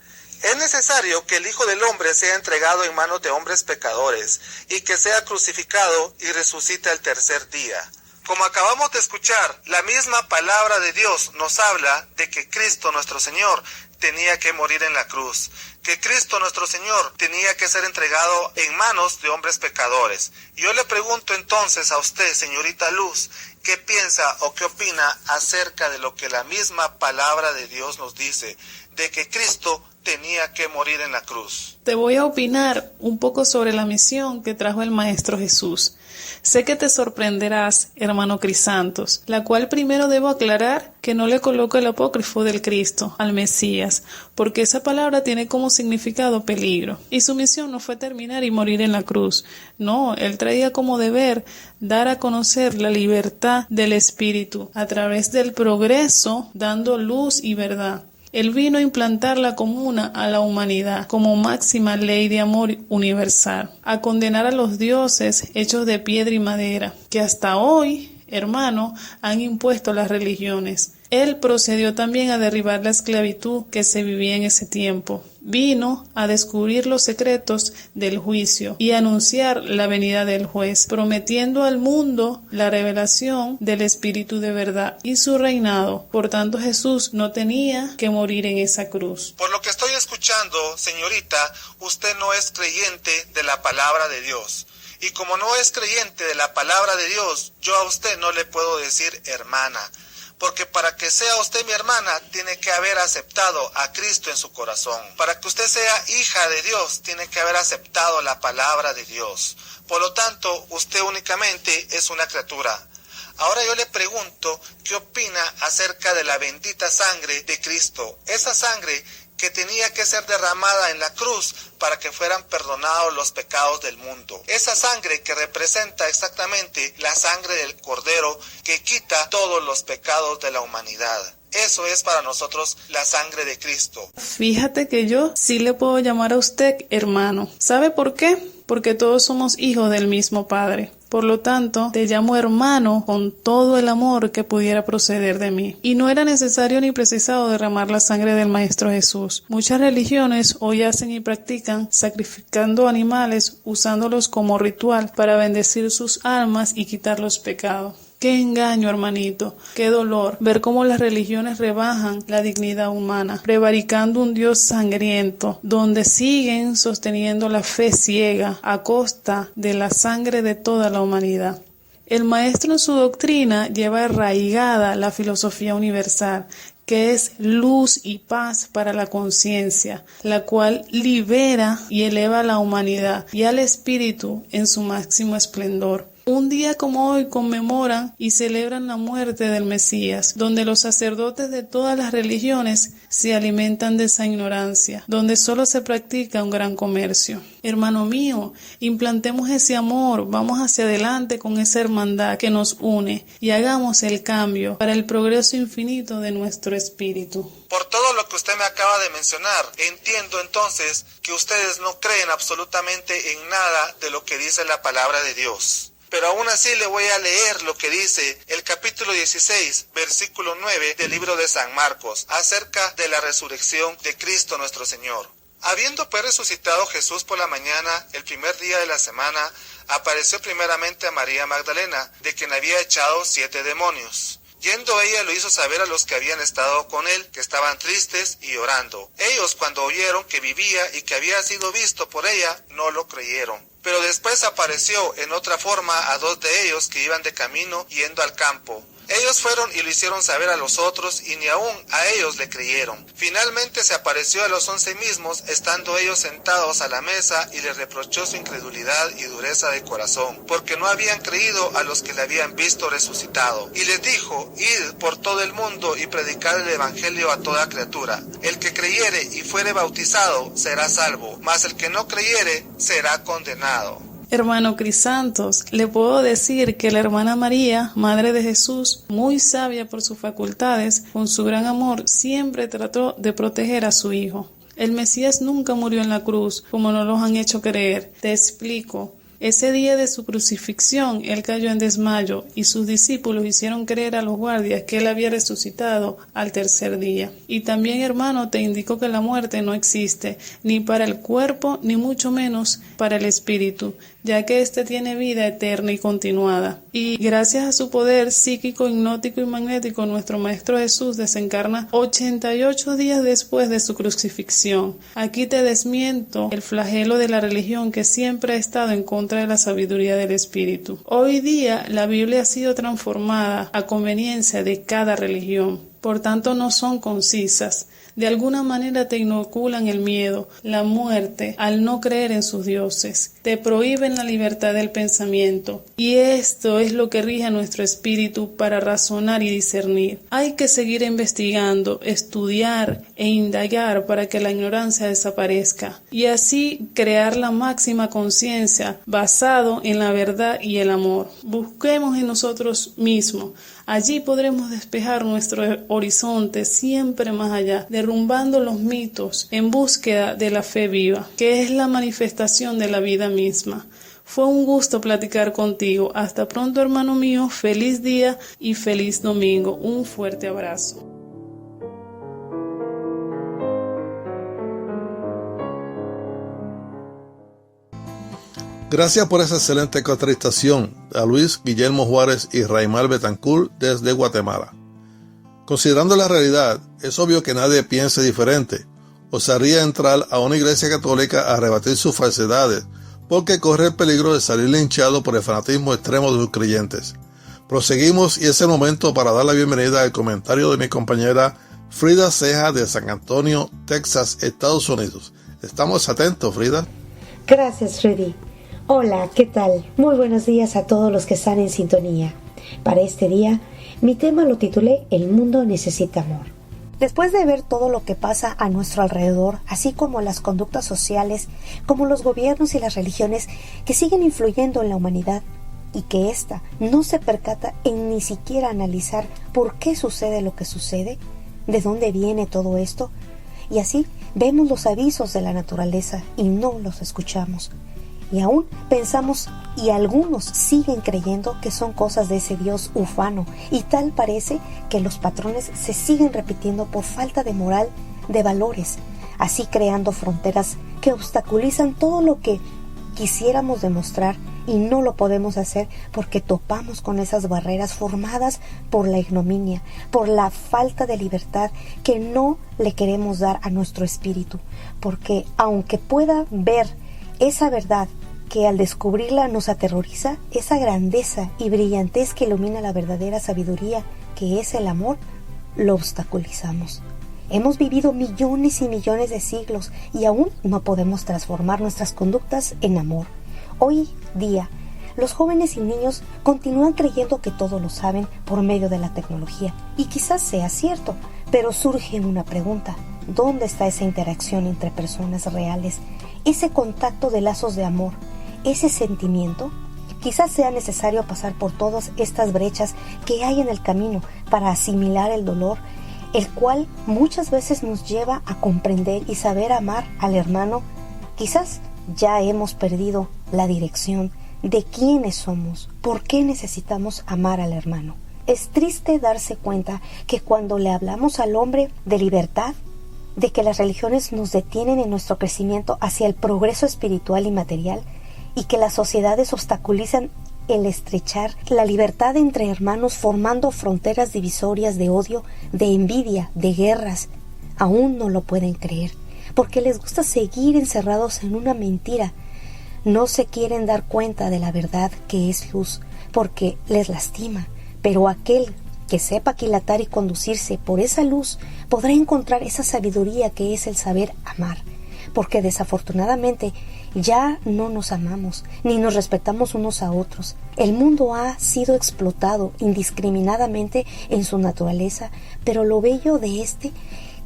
es necesario que el Hijo del Hombre sea entregado en manos de hombres pecadores, y que sea crucificado y resucite al tercer día. Como acabamos de escuchar, la misma palabra de Dios nos habla de que Cristo nuestro Señor tenía que morir en la cruz, que Cristo nuestro Señor tenía que ser entregado en manos de hombres pecadores. Y yo le pregunto entonces a usted, señorita Luz, ¿qué piensa o qué opina acerca de lo que la misma palabra de Dios nos dice, de que Cristo tenía que morir en la cruz? Te voy a opinar un poco sobre la misión que trajo el Maestro Jesús. Sé que te sorprenderás, hermano Crisantos, la cual primero debo aclarar que no le coloco el apócrifo del Cristo al Mesías, porque esa palabra tiene como significado peligro. Y su misión no fue terminar y morir en la cruz. No, él traía como deber dar a conocer la libertad del Espíritu a través del progreso, dando luz y verdad. Él vino a implantar la comuna a la humanidad como máxima ley de amor universal, a condenar a los dioses hechos de piedra y madera, que hasta hoy, hermano, han impuesto las religiones. Él procedió también a derribar la esclavitud que se vivía en ese tiempo. Vino a descubrir los secretos del juicio y a anunciar la venida del juez, prometiendo al mundo la revelación del Espíritu de verdad y su reinado. Por tanto, Jesús no tenía que morir en esa cruz. Por lo que estoy escuchando, señorita, usted no es creyente de la palabra de Dios. Y como no es creyente de la palabra de Dios, yo a usted no le puedo decir hermana. Porque para que sea usted mi hermana, tiene que haber aceptado a Cristo en su corazón. Para que usted sea hija de Dios, tiene que haber aceptado la palabra de Dios. Por lo tanto, usted únicamente es una criatura. Ahora yo le pregunto, ¿qué opina acerca de la bendita sangre de Cristo? Esa sangre que tenía que ser derramada en la cruz para que fueran perdonados los pecados del mundo. Esa sangre que representa exactamente la sangre del Cordero que quita todos los pecados de la humanidad. Eso es para nosotros la sangre de Cristo. Fíjate que yo sí le puedo llamar a usted hermano. ¿Sabe por qué? Porque todos somos hijos del mismo Padre. Por lo tanto, te llamo hermano con todo el amor que pudiera proceder de mí. Y no era necesario ni precisado derramar la sangre del Maestro Jesús. Muchas religiones hoy hacen y practican sacrificando animales, usándolos como ritual para bendecir sus almas y quitar los pecados. Qué engaño, hermanito, qué dolor ver cómo las religiones rebajan la dignidad humana, prevaricando un Dios sangriento, donde siguen sosteniendo la fe ciega a costa de la sangre de toda la humanidad. El Maestro en su doctrina lleva arraigada la filosofía universal, que es luz y paz para la conciencia, la cual libera y eleva a la humanidad y al espíritu en su máximo esplendor. Un día como hoy conmemoran y celebran la muerte del Mesías, donde los sacerdotes de todas las religiones se alimentan de esa ignorancia, donde solo se practica un gran comercio. Hermano mío, implantemos ese amor, vamos hacia adelante con esa hermandad que nos une y hagamos el cambio para el progreso infinito de nuestro espíritu. Por todo lo que usted me acaba de mencionar, entiendo entonces que ustedes no creen absolutamente en nada de lo que dice la palabra de Dios. Pero aún así le voy a leer lo que dice el capítulo 16, versículo 9 del libro de San Marcos, acerca de la resurrección de Cristo nuestro Señor. Habiendo pues resucitado Jesús por la mañana, el primer día de la semana, apareció primeramente a María Magdalena, de quien había echado 7 demonios. Yendo ella lo hizo saber a los que habían estado con él, que estaban tristes y llorando. Ellos, cuando oyeron que vivía y que había sido visto por ella, no lo creyeron. Pero después apareció en otra forma a 2 de ellos que iban de camino yendo al campo. Ellos fueron y lo hicieron saber a los otros, y ni aun a ellos le creyeron. Finalmente se apareció a los 11 mismos, estando ellos sentados a la mesa, y les reprochó su incredulidad y dureza de corazón, porque no habían creído a los que le habían visto resucitado. Y les dijo: id por todo el mundo y predicad el evangelio a toda criatura. El que creyere y fuere bautizado será salvo, mas el que no creyere será condenado. Hermano Crisantos, le puedo decir que la hermana María, Madre de Jesús, muy sabia por sus facultades, con su gran amor, siempre trató de proteger a su hijo. El Mesías nunca murió en la cruz, como nos lo han hecho creer. Te explico. Ese día de su crucifixión, él cayó en desmayo y sus discípulos hicieron creer a los guardias que él había resucitado al tercer día. Y también, hermano, te indico que la muerte no existe, ni para el cuerpo, ni mucho menos para el espíritu, ya que éste tiene vida eterna y continuada. Y gracias a su poder psíquico, hipnótico y magnético, nuestro Maestro Jesús desencarna 88 días después de su crucifixión. Aquí te desmiento el flagelo de la religión que siempre ha estado en contra de la sabiduría del espíritu. Hoy día la Biblia ha sido transformada a conveniencia de cada religión, por tanto no son concisas. De alguna manera te inoculan el miedo, la muerte, al no creer en sus dioses. Te prohíben la libertad del pensamiento. Y esto es lo que rige a nuestro espíritu para razonar y discernir. Hay que seguir investigando, estudiar e indagar para que la ignorancia desaparezca. Y así crear la máxima conciencia basado en la verdad y el amor. Busquemos en nosotros mismos. Allí podremos despejar nuestro horizonte siempre más allá, derrumbando los mitos en búsqueda de la fe viva, que es la manifestación de la vida misma. Fue un gusto platicar contigo. Hasta pronto, hermano mío. Feliz día y feliz domingo. Un fuerte abrazo. Gracias por esa excelente contestación a Luis Guillermo Juárez y Raimar Betancourt desde Guatemala. Considerando la realidad, es obvio que nadie piense diferente. Osaría entrar a una iglesia católica a rebatir sus falsedades, porque corre el peligro de salir linchado por el fanatismo extremo de sus creyentes. Proseguimos y es el momento para dar la bienvenida al comentario de mi compañera Frida Ceja de San Antonio, Texas, Estados Unidos. Estamos atentos, Frida. Gracias, Freddy. Hola, ¿qué tal? Muy buenos días a todos los que están en sintonía. Para este día, mi tema lo titulé El mundo necesita amor. Después de ver todo lo que pasa a nuestro alrededor, así como las conductas sociales, como los gobiernos y las religiones que siguen influyendo en la humanidad, y que ésta no se percata en ni siquiera analizar por qué sucede lo que sucede, de dónde viene todo esto, y así vemos los avisos de la naturaleza y no los escuchamos. Y aún pensamos, y algunos siguen creyendo que son cosas de ese Dios ufano, y tal parece que los patrones se siguen repitiendo por falta de moral, de valores, así creando fronteras que obstaculizan todo lo que quisiéramos demostrar y no lo podemos hacer porque topamos con esas barreras formadas por la ignominia, por la falta de libertad que no le queremos dar a nuestro espíritu, porque aunque pueda ver esa verdad que al descubrirla nos aterroriza, esa grandeza y brillantez que ilumina la verdadera sabiduría, que es el amor, lo obstaculizamos. Hemos vivido millones y millones de siglos y aún no podemos transformar nuestras conductas en amor. Hoy día, los jóvenes y niños continúan creyendo que todo lo saben por medio de la tecnología, y quizás sea cierto, pero surge una pregunta: ¿dónde está esa interacción entre personas reales? Ese contacto de lazos de amor, ese sentimiento. Quizás sea necesario pasar por todas estas brechas que hay en el camino para asimilar el dolor, el cual muchas veces nos lleva a comprender y saber amar al hermano. Quizás ya hemos perdido la dirección de quiénes somos, por qué necesitamos amar al hermano. Es triste darse cuenta que cuando le hablamos al hombre de libertad, de que las religiones nos detienen en nuestro crecimiento hacia el progreso espiritual y material, y que las sociedades obstaculizan el estrechar la libertad entre hermanos, formando fronteras divisorias de odio, de envidia, de guerras, aún no lo pueden creer, porque les gusta seguir encerrados en una mentira. No se quieren dar cuenta de la verdad que es luz, porque les lastima, pero aquel que sepa aquilatar y conducirse por esa luz podrá encontrar esa sabiduría que es el saber amar, porque desafortunadamente ya no nos amamos ni nos respetamos unos a otros. El mundo ha sido explotado indiscriminadamente en su naturaleza, pero lo bello de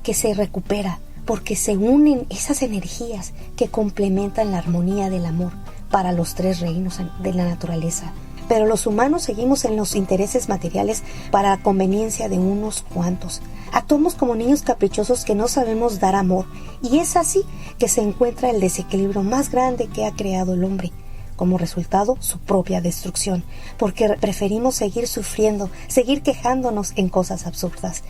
que se recupera, porque se unen esas energías que complementan la armonía del amor para los tres reinos de la naturaleza. Pero los humanos seguimos en los intereses materiales para la conveniencia de unos cuantos. Actuamos como niños caprichosos que no sabemos dar amor, y es así que se encuentra el desequilibrio más grande que ha creado el hombre. Como resultado, su propia destrucción, porque preferimos seguir sufriendo, seguir quejándonos en cosas absurdas.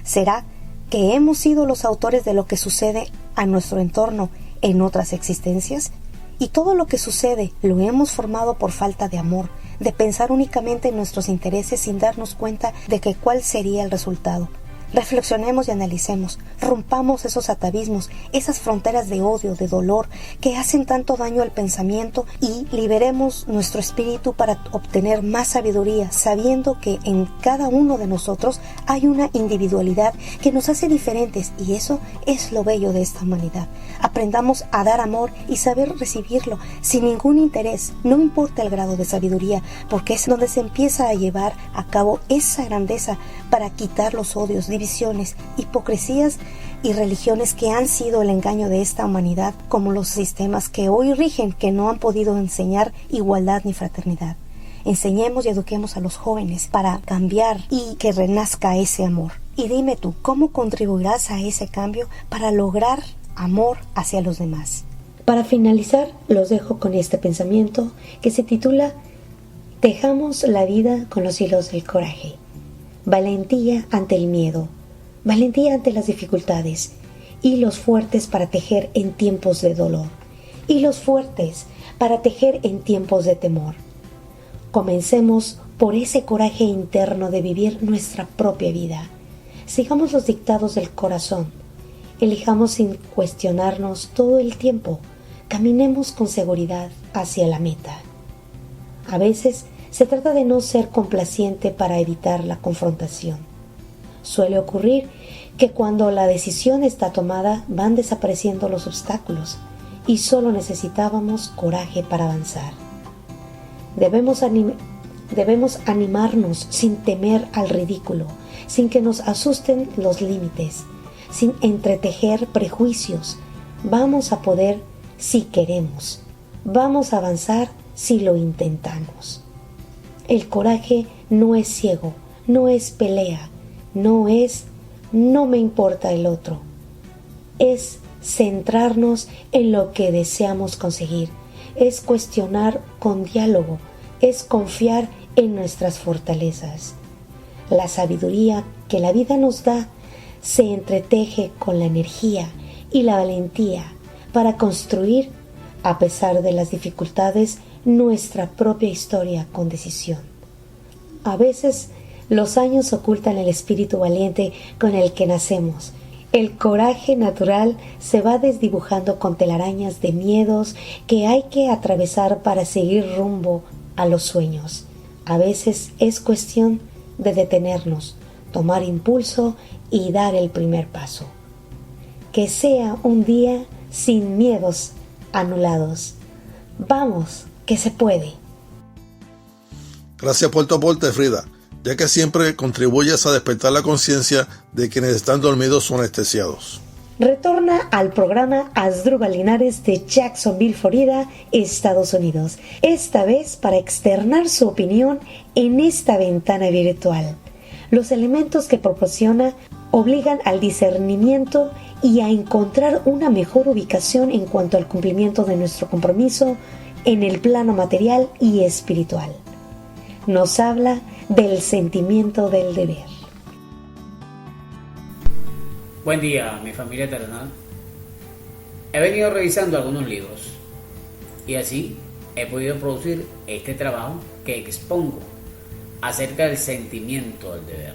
¿Será que hemos sido los autores de lo que sucede a nuestro entorno en otras existencias? Y todo lo que sucede lo hemos formado por falta de amor, de pensar únicamente en nuestros intereses sin darnos cuenta de que cuál sería el resultado. Reflexionemos y analicemos, rompamos esos atavismos, esas fronteras de odio, de dolor, que hacen tanto daño al pensamiento, y liberemos nuestro espíritu para obtener más sabiduría, sabiendo que en cada uno de nosotros hay una individualidad que nos hace diferentes, y eso es lo bello de esta humanidad. Aprendamos a dar amor y saber recibirlo sin ningún interés, no importa el grado de sabiduría, porque es donde se empieza a llevar a cabo esa grandeza para quitar los odios, divisiones, hipocresías y religiones que han sido el engaño de esta humanidad, como los sistemas que hoy rigen, que no han podido enseñar igualdad ni fraternidad. Enseñemos y eduquemos a los jóvenes para cambiar y que renazca ese amor. Y dime tú, ¿cómo contribuirás a ese cambio para lograr amor hacia los demás? Para finalizar, los dejo con este pensamiento que se titula Tejamos la vida con los hilos del coraje. Valentía ante el miedo, valentía ante las dificultades, hilos fuertes para tejer en tiempos de dolor, hilos fuertes para tejer en tiempos de temor. Comencemos por ese coraje interno de vivir nuestra propia vida. Sigamos los dictados del corazón, elijamos sin cuestionarnos todo el tiempo, caminemos con seguridad hacia la meta. A veces se trata de no ser complaciente para evitar la confrontación. Suele ocurrir que cuando la decisión está tomada van desapareciendo los obstáculos y solo necesitábamos coraje para avanzar. Debemos animarnos sin temer al ridículo, sin que nos asusten los límites, sin entretejer prejuicios. Vamos a poder si queremos. Vamos a avanzar si lo intentamos. El coraje no es ciego, no es pelea, no es no me importa el otro. Es centrarnos en lo que deseamos conseguir, es cuestionar con diálogo, es confiar en nuestras fortalezas. La sabiduría que la vida nos da se entreteje con la energía y la valentía para construir, a pesar de las dificultades, nuestra propia historia con decisión. A veces los años ocultan el espíritu valiente con el que nacemos. El coraje natural se va desdibujando con telarañas de miedos que hay que atravesar para seguir rumbo a los sueños. A veces es cuestión de detenernos, tomar impulso y dar el primer paso. Que sea un día sin miedos anulados. Vamos, que se puede. Gracias por tu aporte, Frida, ya que siempre contribuyes a despertar la conciencia de quienes están dormidos o anestesiados. Retorna al programa Asdrúbal Linares de Jacksonville, Florida, Estados Unidos, esta vez para externar su opinión en esta ventana virtual. Los elementos que proporciona obligan al discernimiento y a encontrar una mejor ubicación en cuanto al cumplimiento de nuestro compromiso en el plano material y espiritual. Nos habla del sentimiento del deber. Buen día, mi familia terrenal. He venido revisando algunos libros y así he podido producir este trabajo que expongo acerca del sentimiento del deber.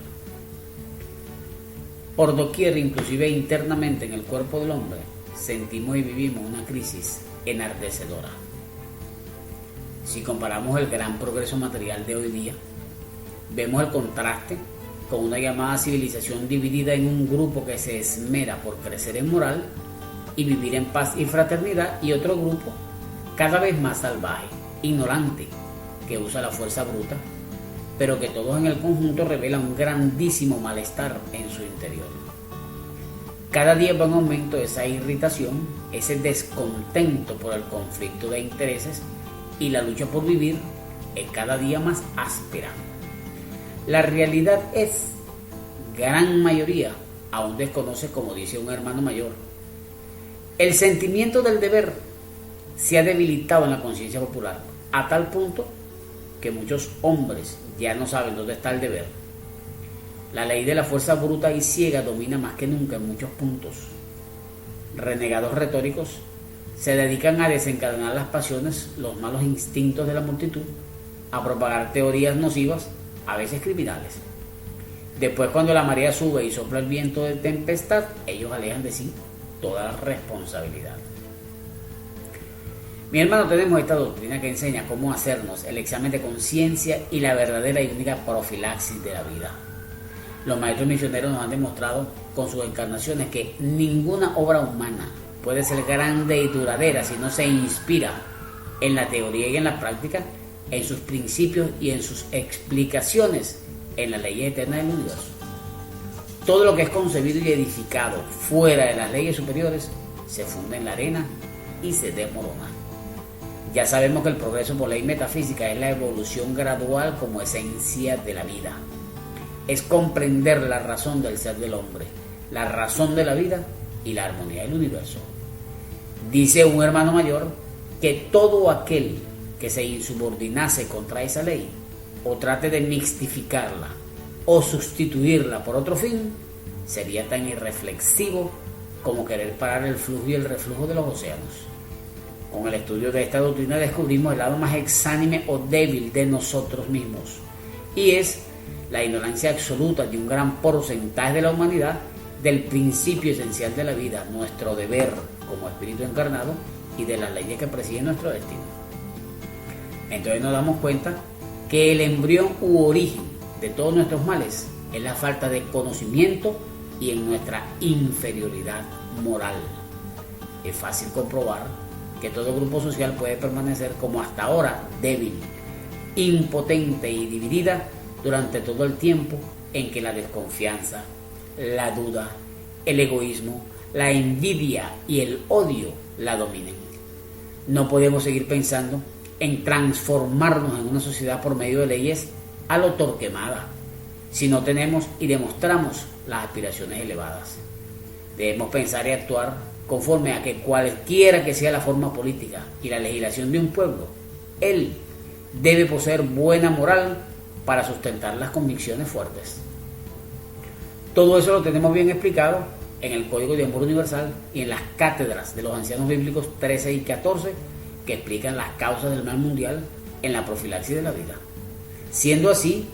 Por doquier, inclusive internamente en el cuerpo del hombre, sentimos y vivimos una crisis enardecedora. Si comparamos el gran progreso material de hoy día, vemos el contraste con una llamada civilización dividida en un grupo que se esmera por crecer en moral y vivir en paz y fraternidad, y otro grupo cada vez más salvaje, ignorante, que usa la fuerza bruta, pero que todos en el conjunto revelan un grandísimo malestar en su interior. Cada día va en aumento esa irritación, ese descontento por el conflicto de intereses, y la lucha por vivir es cada día más áspera. La realidad es, gran mayoría aún desconoce, como dice un hermano mayor. El sentimiento del deber se ha debilitado en la conciencia popular a tal punto que muchos hombres ya no saben dónde está el deber. La ley de la fuerza bruta y ciega domina más que nunca en muchos puntos. Renegados retóricos se dedican a desencadenar las pasiones, los malos instintos de la multitud, a propagar teorías nocivas, a veces criminales. Después, cuando la marea sube y sopla el viento de tempestad, ellos alejan de sí toda la responsabilidad. Mi hermano, tenemos esta doctrina que enseña cómo hacernos el examen de conciencia y la verdadera y única profilaxis de la vida. Los maestros misioneros nos han demostrado con sus encarnaciones que ninguna obra humana puede ser grande y duradera si no se inspira en la teoría y en la práctica, en sus principios y en sus explicaciones en la ley eterna del universo. Todo lo que es concebido y edificado fuera de las leyes superiores se funde en la arena y se desmorona. Ya sabemos que el progreso por ley metafísica es la evolución gradual como esencia de la vida. Es comprender la razón del ser del hombre, la razón de la vida y la armonía del universo. Dice un hermano mayor que todo aquel que se insubordinase contra esa ley o trate de mixtificarla o sustituirla por otro fin, sería tan irreflexivo como querer parar el flujo y el reflujo de los océanos. Con el estudio de esta doctrina descubrimos el lado más exánime o débil de nosotros mismos, y es la ignorancia absoluta de un gran porcentaje de la humanidad del principio esencial de la vida, nuestro deber como espíritu encarnado, y de las leyes que presiden nuestro destino. Entonces nos damos cuenta que el embrión u origen de todos nuestros males es la falta de conocimiento y en nuestra inferioridad moral. Es fácil comprobar que todo grupo social puede permanecer como hasta ahora, débil, impotente y dividida durante todo el tiempo en que la desconfianza, la duda, el egoísmo, la envidia y el odio la dominen. No podemos seguir pensando en transformarnos en una sociedad por medio de leyes a lo Torquemada si no tenemos y demostramos las aspiraciones elevadas. Debemos pensar y actuar conforme a que cualquiera que sea la forma política y la legislación de un pueblo, él debe poseer buena moral para sustentar las convicciones fuertes. Todo eso lo tenemos bien explicado en el Código de Amor Universal y en las cátedras de los ancianos bíblicos 13 y 14, que explican las causas del mal mundial en la profilaxis de la vida. Siendo así,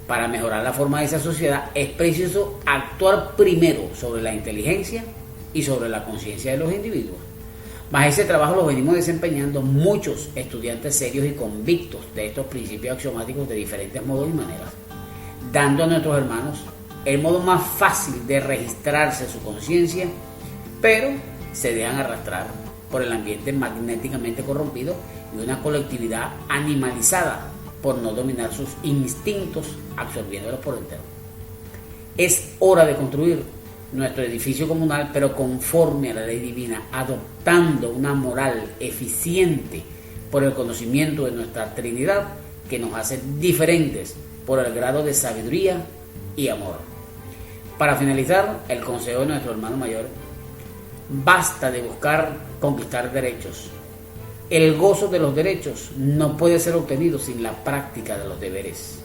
para mejorar la forma de esa sociedad es preciso actuar primero sobre la inteligencia y sobre la conciencia de los individuos. Mas ese trabajo lo venimos desempeñando muchos estudiantes serios y convictos de estos principios axiomáticos de diferentes modos y maneras, dando a nuestros hermanos el modo más fácil de registrarse su conciencia, pero se dejan arrastrar por el ambiente magnéticamente corrompido y una colectividad animalizada por no dominar sus instintos, absorbiéndolos por entero. Es hora de construir nuestro edificio comunal, pero conforme a la ley divina, adoptando una moral eficiente por el conocimiento de nuestra Trinidad, que nos hace diferentes por el grado de sabiduría y amor. Para finalizar, el consejo de nuestro hermano mayor: basta de buscar conquistar derechos. El gozo de los derechos no puede ser obtenido sin la práctica de los deberes.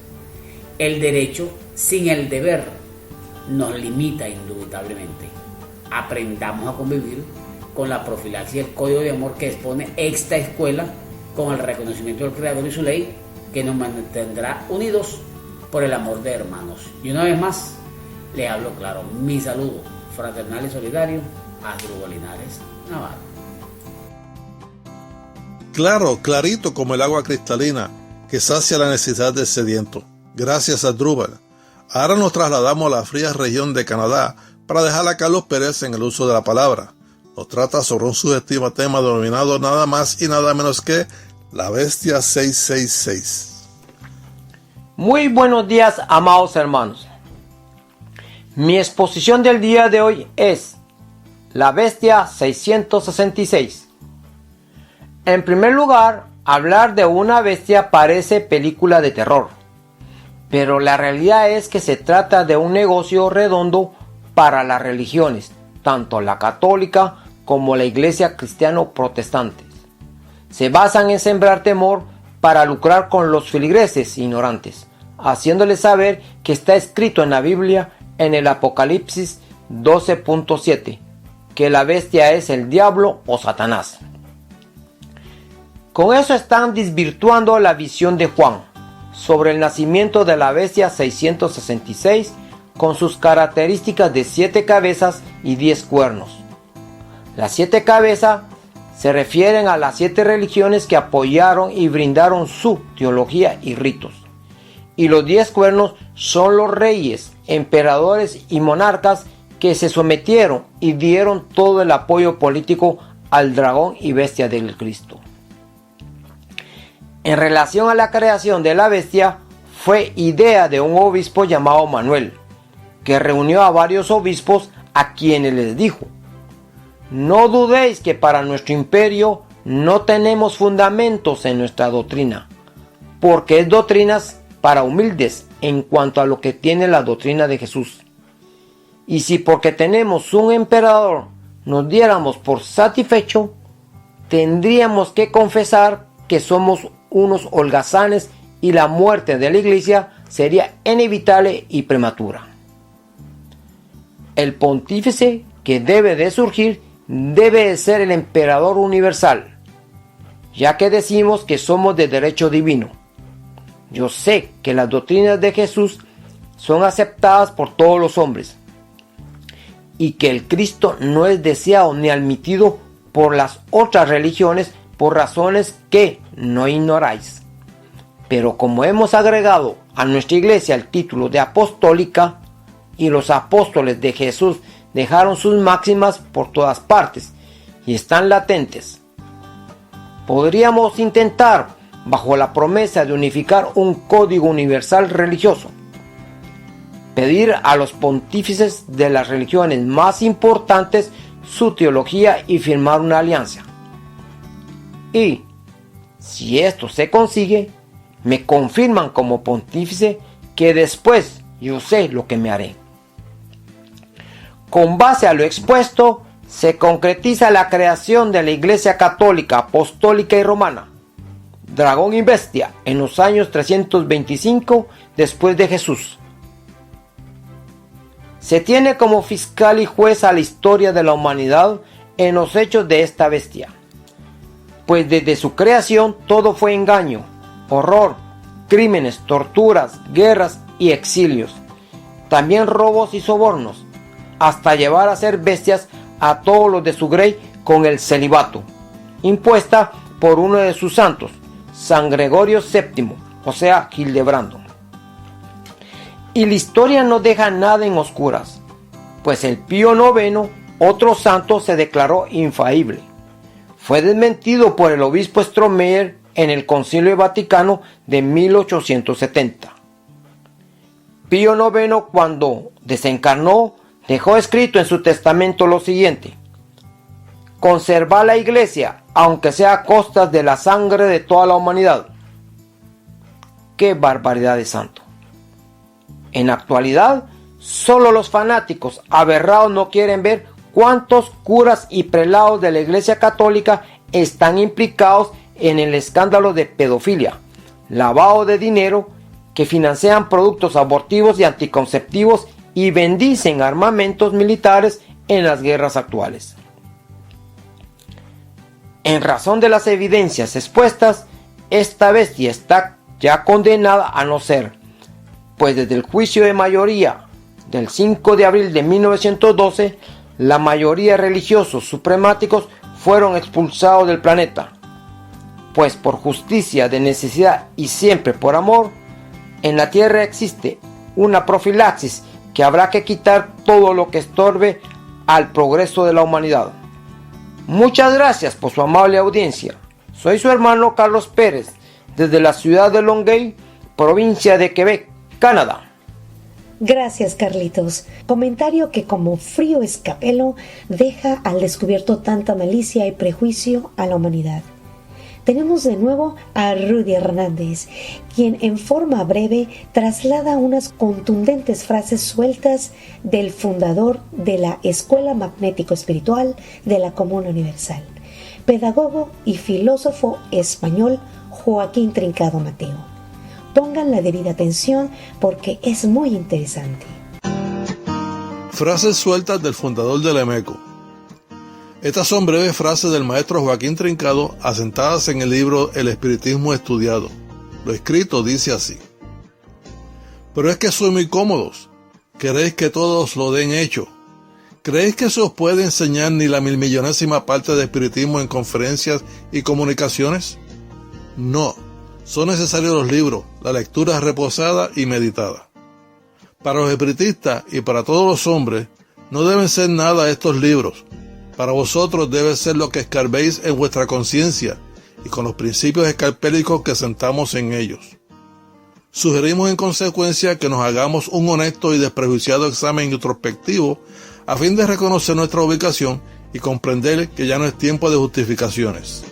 El derecho sin el deber nos limita indubitablemente. aprendamos a convivir con la profilaxis y el código de amor que expone esta escuela, con el reconocimiento del Creador y su ley, que nos mantendrá unidos por el amor de hermanos. Y una vez más, les hablo claro, mi saludo fraternal y solidario a Asdrúbal Linares Navarro. Claro, clarito como el agua cristalina que sacia la necesidad del sediento. Gracias a Asdrúbal. Ahora nos trasladamos a la fría región de Canadá para dejar a Carlos Pérez en el uso de la palabra. Nos trata sobre un sugestivo tema denominado nada más y nada menos que la Bestia 666. Muy buenos días, amados hermanos. Mi exposición del día de hoy es la Bestia 666. En primer lugar, hablar de una bestia parece película de terror, pero la realidad es que se trata de un negocio redondo para las religiones, tanto la católica como la iglesia cristiano-protestante. Se basan en sembrar temor para lucrar con los feligreses ignorantes, haciéndoles saber que está escrito en la Biblia en el Apocalipsis 12.7, que la bestia es el diablo o Satanás. Con eso están desvirtuando la visión de Juan sobre el nacimiento de la bestia 666 con sus características de 7 cabezas y 10 cuernos. Las 7 cabezas se refieren a las 7 religiones que apoyaron y brindaron su teología y ritos. Y los 10 cuernos son los reyes, emperadores y monarcas que se sometieron y dieron todo el apoyo político al dragón y bestia del Cristo. En relación a la creación de la bestia, fue idea de un obispo llamado Manuel, que reunió a varios obispos a quienes les dijo: no dudéis que para nuestro imperio no tenemos fundamentos en nuestra doctrina, porque es doctrinas para humildes en cuanto a lo que tiene la doctrina de Jesús. Y si porque tenemos un emperador nos diéramos por satisfecho, tendríamos que confesar que somos unos holgazanes y la muerte de la iglesia sería inevitable y prematura. El pontífice que debe de surgir debe de ser el emperador universal, ya que decimos que somos de derecho divino. Yo sé que las doctrinas de Jesús son aceptadas por todos los hombres y que el Cristo no es deseado ni admitido por las otras religiones por razones que no ignoráis. Pero como hemos agregado a nuestra iglesia el título de apostólica y los apóstoles de Jesús dejaron sus máximas por todas partes y están latentes, podríamos intentar, bajo la promesa de unificar un código universal religioso, pedir a los pontífices de las religiones más importantes su teología y firmar una alianza. Y, si esto se consigue, me confirman como pontífice que después yo sé lo que me haré. Con base a lo expuesto, se concretiza la creación de la Iglesia Católica, Apostólica y Romana, dragón y bestia, en los años 325 después de Jesús. Se tiene como fiscal y juez a la historia de la humanidad en los hechos de esta bestia, pues desde su creación todo fue engaño, horror, crímenes, torturas, guerras y exilios, también robos y sobornos, hasta llevar a ser bestias a todos los de su grey con el celibato, impuesta por uno de sus santos, San Gregorio VII, o sea, Hildebrando. Y la historia no deja nada en oscuras, pues el Pío IX, otro santo, se declaró infalible. Fue desmentido por el obispo Stromeyer en el Concilio Vaticano de 1870. Pío IX, cuando desencarnó, dejó escrito en su testamento lo siguiente: conservar la iglesia, aunque sea a costas de la sangre de toda la humanidad. ¡Qué barbaridad de santo! En la actualidad, solo los fanáticos aberrados no quieren ver cuántos curas y prelados de la Iglesia Católica están implicados en el escándalo de pedofilia, lavado de dinero, que financian productos abortivos y anticonceptivos y bendicen armamentos militares en las guerras actuales. En razón de las evidencias expuestas, esta bestia está ya condenada a no ser, pues desde el juicio de mayoría del 5 de abril de 1912, la mayoría de religiosos supremáticos fueron expulsados del planeta, pues por justicia de necesidad y siempre por amor, en la Tierra existe una profilaxis que habrá que quitar todo lo que estorbe al progreso de la humanidad. Muchas gracias por su amable audiencia. Soy su hermano Carlos Pérez, desde la ciudad de Longueuil, provincia de Quebec, Canadá. Gracias, Carlitos. Comentario que como frío escapelo deja al descubierto tanta malicia y prejuicio a la humanidad. Tenemos de nuevo a Rudy Hernández, quien en forma breve traslada unas contundentes frases sueltas del fundador de la Escuela Magnético Espiritual de la Comuna Universal, pedagogo y filósofo español Joaquín Trincado Mateo. Pongan la debida atención porque es muy interesante. Frases sueltas del fundador del EMECO. Estas son breves frases del maestro Joaquín Trincado asentadas en el libro El Espiritismo Estudiado. Lo escrito dice así: pero es que sois muy cómodos. ¿Queréis que todos lo den hecho? ¿Creéis que se os puede enseñar ni la 1.000.000ª parte de espiritismo en conferencias y comunicaciones? No, son necesarios los libros, la lectura reposada y meditada. Para los espiritistas y para todos los hombres, no deben ser nada estos libros. Para vosotros debe ser lo que escarbéis en vuestra conciencia y con los principios escarpélicos que sentamos en ellos. Sugerimos en consecuencia que nos hagamos un honesto y desprejuiciado examen introspectivo a fin de reconocer nuestra ubicación y comprender que ya no es tiempo de justificaciones.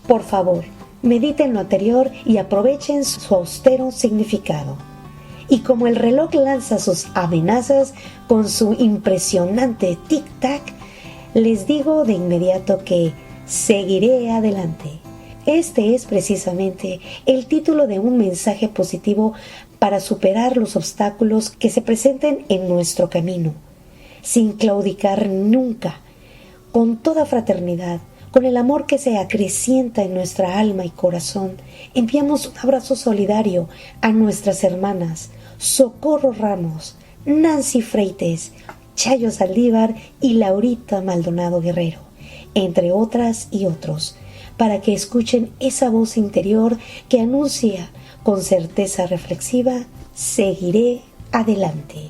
Por favor, mediten lo anterior y aprovechen su austero significado. Y como el reloj lanza sus amenazas con su impresionante tic-tac, les digo de inmediato que seguiré adelante. Este es precisamente el título de un mensaje positivo para superar los obstáculos que se presenten en nuestro camino, sin claudicar nunca, con toda fraternidad, con el amor que se acrecienta en nuestra alma y corazón. Enviamos un abrazo solidario a nuestras hermanas Socorro Ramos, Nancy Freites, Chayo Saldívar y Laurita Maldonado Guerrero, entre otras y otros, para que escuchen esa voz interior que anuncia con certeza reflexiva: seguiré adelante.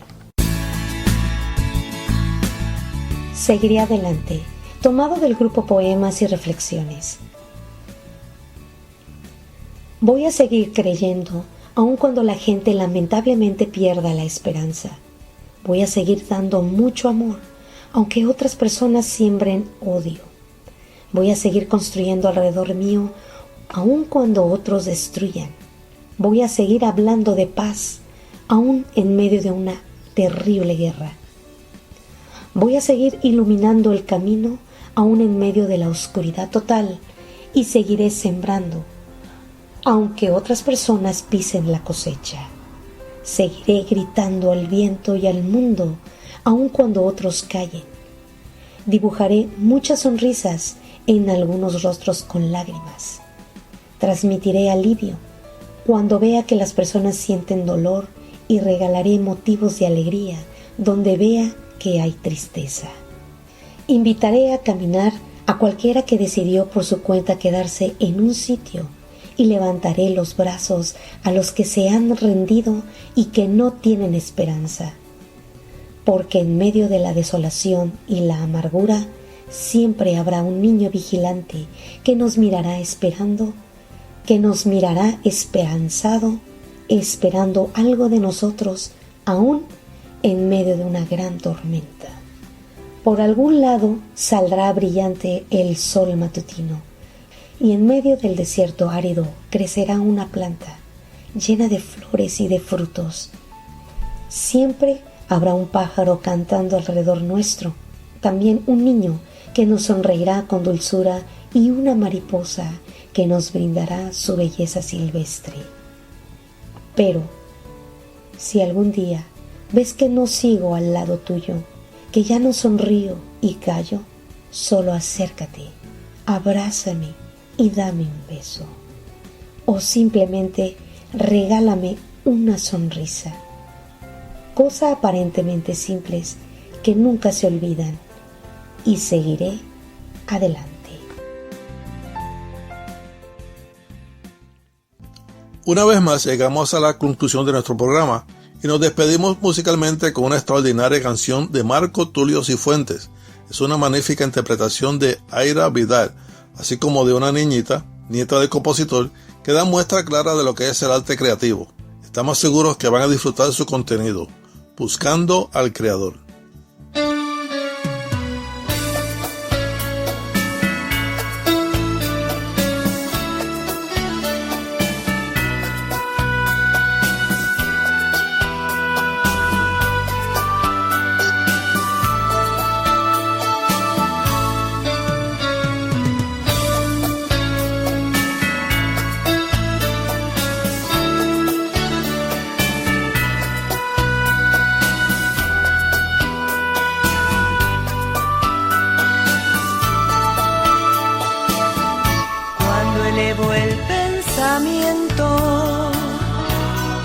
Seguiré adelante, tomado del grupo Poemas y Reflexiones. Voy a seguir creyendo, aun cuando la gente lamentablemente pierda la esperanza. Voy a seguir dando mucho amor, aunque otras personas siembren odio. Voy a seguir construyendo alrededor mío, aun cuando otros destruyan. Voy a seguir hablando de paz, aun en medio de una terrible guerra. Voy a seguir iluminando el camino, aun en medio de la oscuridad total, y seguiré sembrando, aunque otras personas pisen la cosecha. Seguiré gritando al viento y al mundo, aun cuando otros callen. Dibujaré muchas sonrisas en algunos rostros con lágrimas. Transmitiré alivio cuando vea que las personas sienten dolor y regalaré motivos de alegría donde vea que hay tristeza. Invitaré a caminar a cualquiera que decidió por su cuenta quedarse en un sitio y levantaré los brazos a los que se han rendido y que no tienen esperanza. Porque en medio de la desolación y la amargura siempre habrá un niño vigilante que nos mirará esperando, que nos mirará esperanzado, esperando algo de nosotros aún en medio de una gran tormenta. Por algún lado saldrá brillante el sol matutino, y en medio del desierto árido crecerá una planta llena de flores y de frutos. Siempre habrá un pájaro cantando alrededor nuestro, también un niño que nos sonreirá con dulzura y una mariposa que nos brindará su belleza silvestre. Pero, si algún día ves que no sigo al lado tuyo que ya no sonrío y callo, solo acércate, abrázame y dame un beso. O simplemente regálame una sonrisa. Cosas aparentemente simples que nunca se olvidan, y seguiré adelante. Una vez más llegamos a la conclusión de nuestro programa y nos despedimos musicalmente con una extraordinaria canción de Marco Tulio Cifuentes. Es una magnífica interpretación de Aira Vidal, así como de una niñita, nieta del compositor, que da muestra clara de lo que es el arte creativo. Estamos seguros que van a disfrutar su contenido, Buscando al Creador.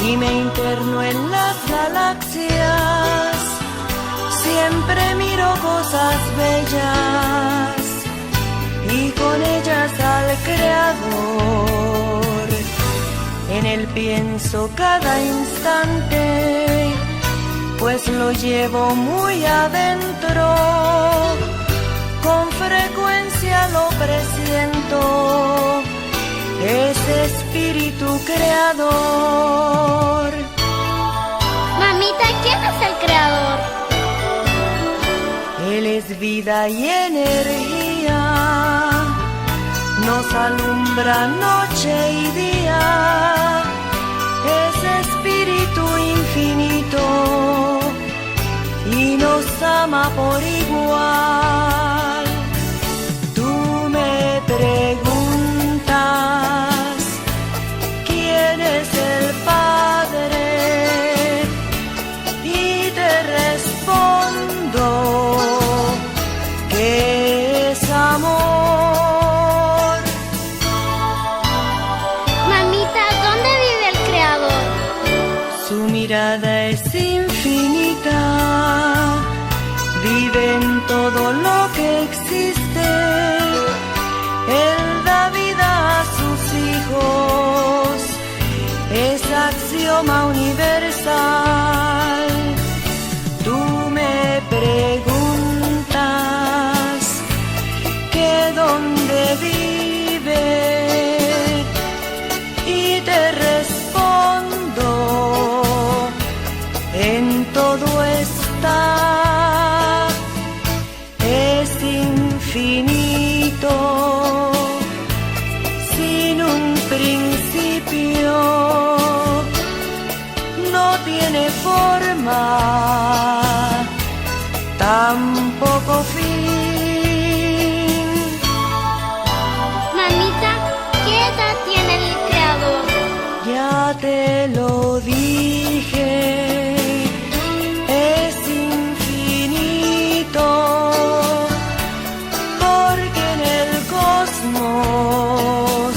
Y me interno en las galaxias, siempre miro cosas bellas y con ellas al Creador. En él pienso cada instante, pues lo llevo muy adentro, con frecuencia lo presiento, ese espíritu creador. Mamita, ¿quién es el creador? Él es vida y energía, nos alumbra noche y día, es espíritu infinito y nos ama por igual. Tú me preguntas, ¿quién es el Padre? Y te respondo que es amor. Mamita, ¿dónde vive el Creador? Su mirada es infinita, vive en todo lo que existe. Él da vida a sus hijos, es axioma universal. Tú me preguntas que dónde vive y te respondo, en todo está, es infinito, sin un principio, no tiene forma, tampoco fin. Mamita, ¿qué edad tiene el Creador? Ya te lo dije, es infinito, porque en el cosmos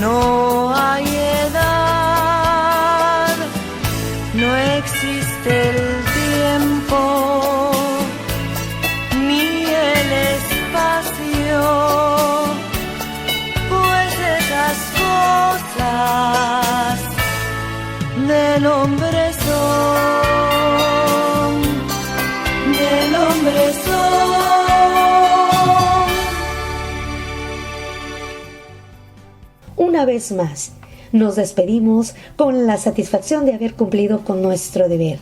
no hay edad, no existe el tiempo ni el espacio, pues esas cosas del hombre son, del hombre son. Una vez más, nos despedimos con la satisfacción de haber cumplido con nuestro deber.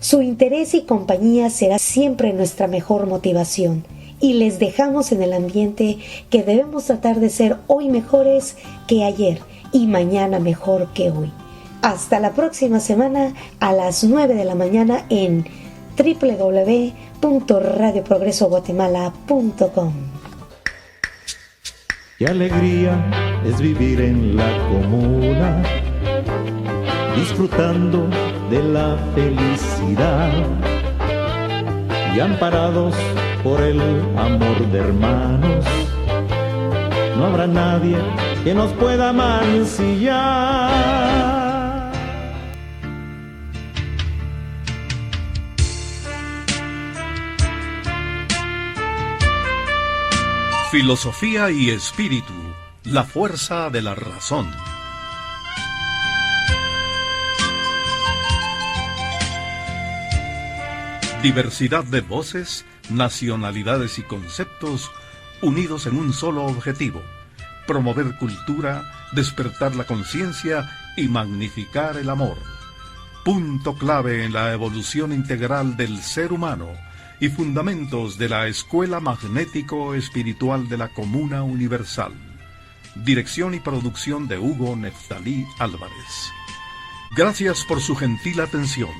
Su interés y compañía será siempre nuestra mejor motivación, y les dejamos en el ambiente que debemos tratar de ser hoy mejores que ayer y mañana mejor que hoy. Hasta la próxima semana a las 9 de la mañana en www.radioprogresoguatemala.com. Qué alegría es vivir en la comuna, disfrutando de la felicidad. y amparados por el amor de hermanos. No habrá nadie que nos pueda mancillar. Filosofía y espíritu, la fuerza de la razón. Diversidad de voces, nacionalidades y conceptos unidos en un solo objetivo: promover cultura, despertar la conciencia y magnificar el amor. Punto clave en la evolución integral del ser humano y fundamentos de la Escuela Magnético-Espiritual de la Comuna Universal. Dirección y producción de Hugo Neftalí Álvarez. Gracias por su gentil atención.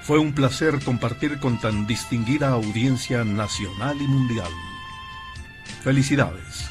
Fue un placer compartir con tan distinguida audiencia nacional y mundial. Felicidades.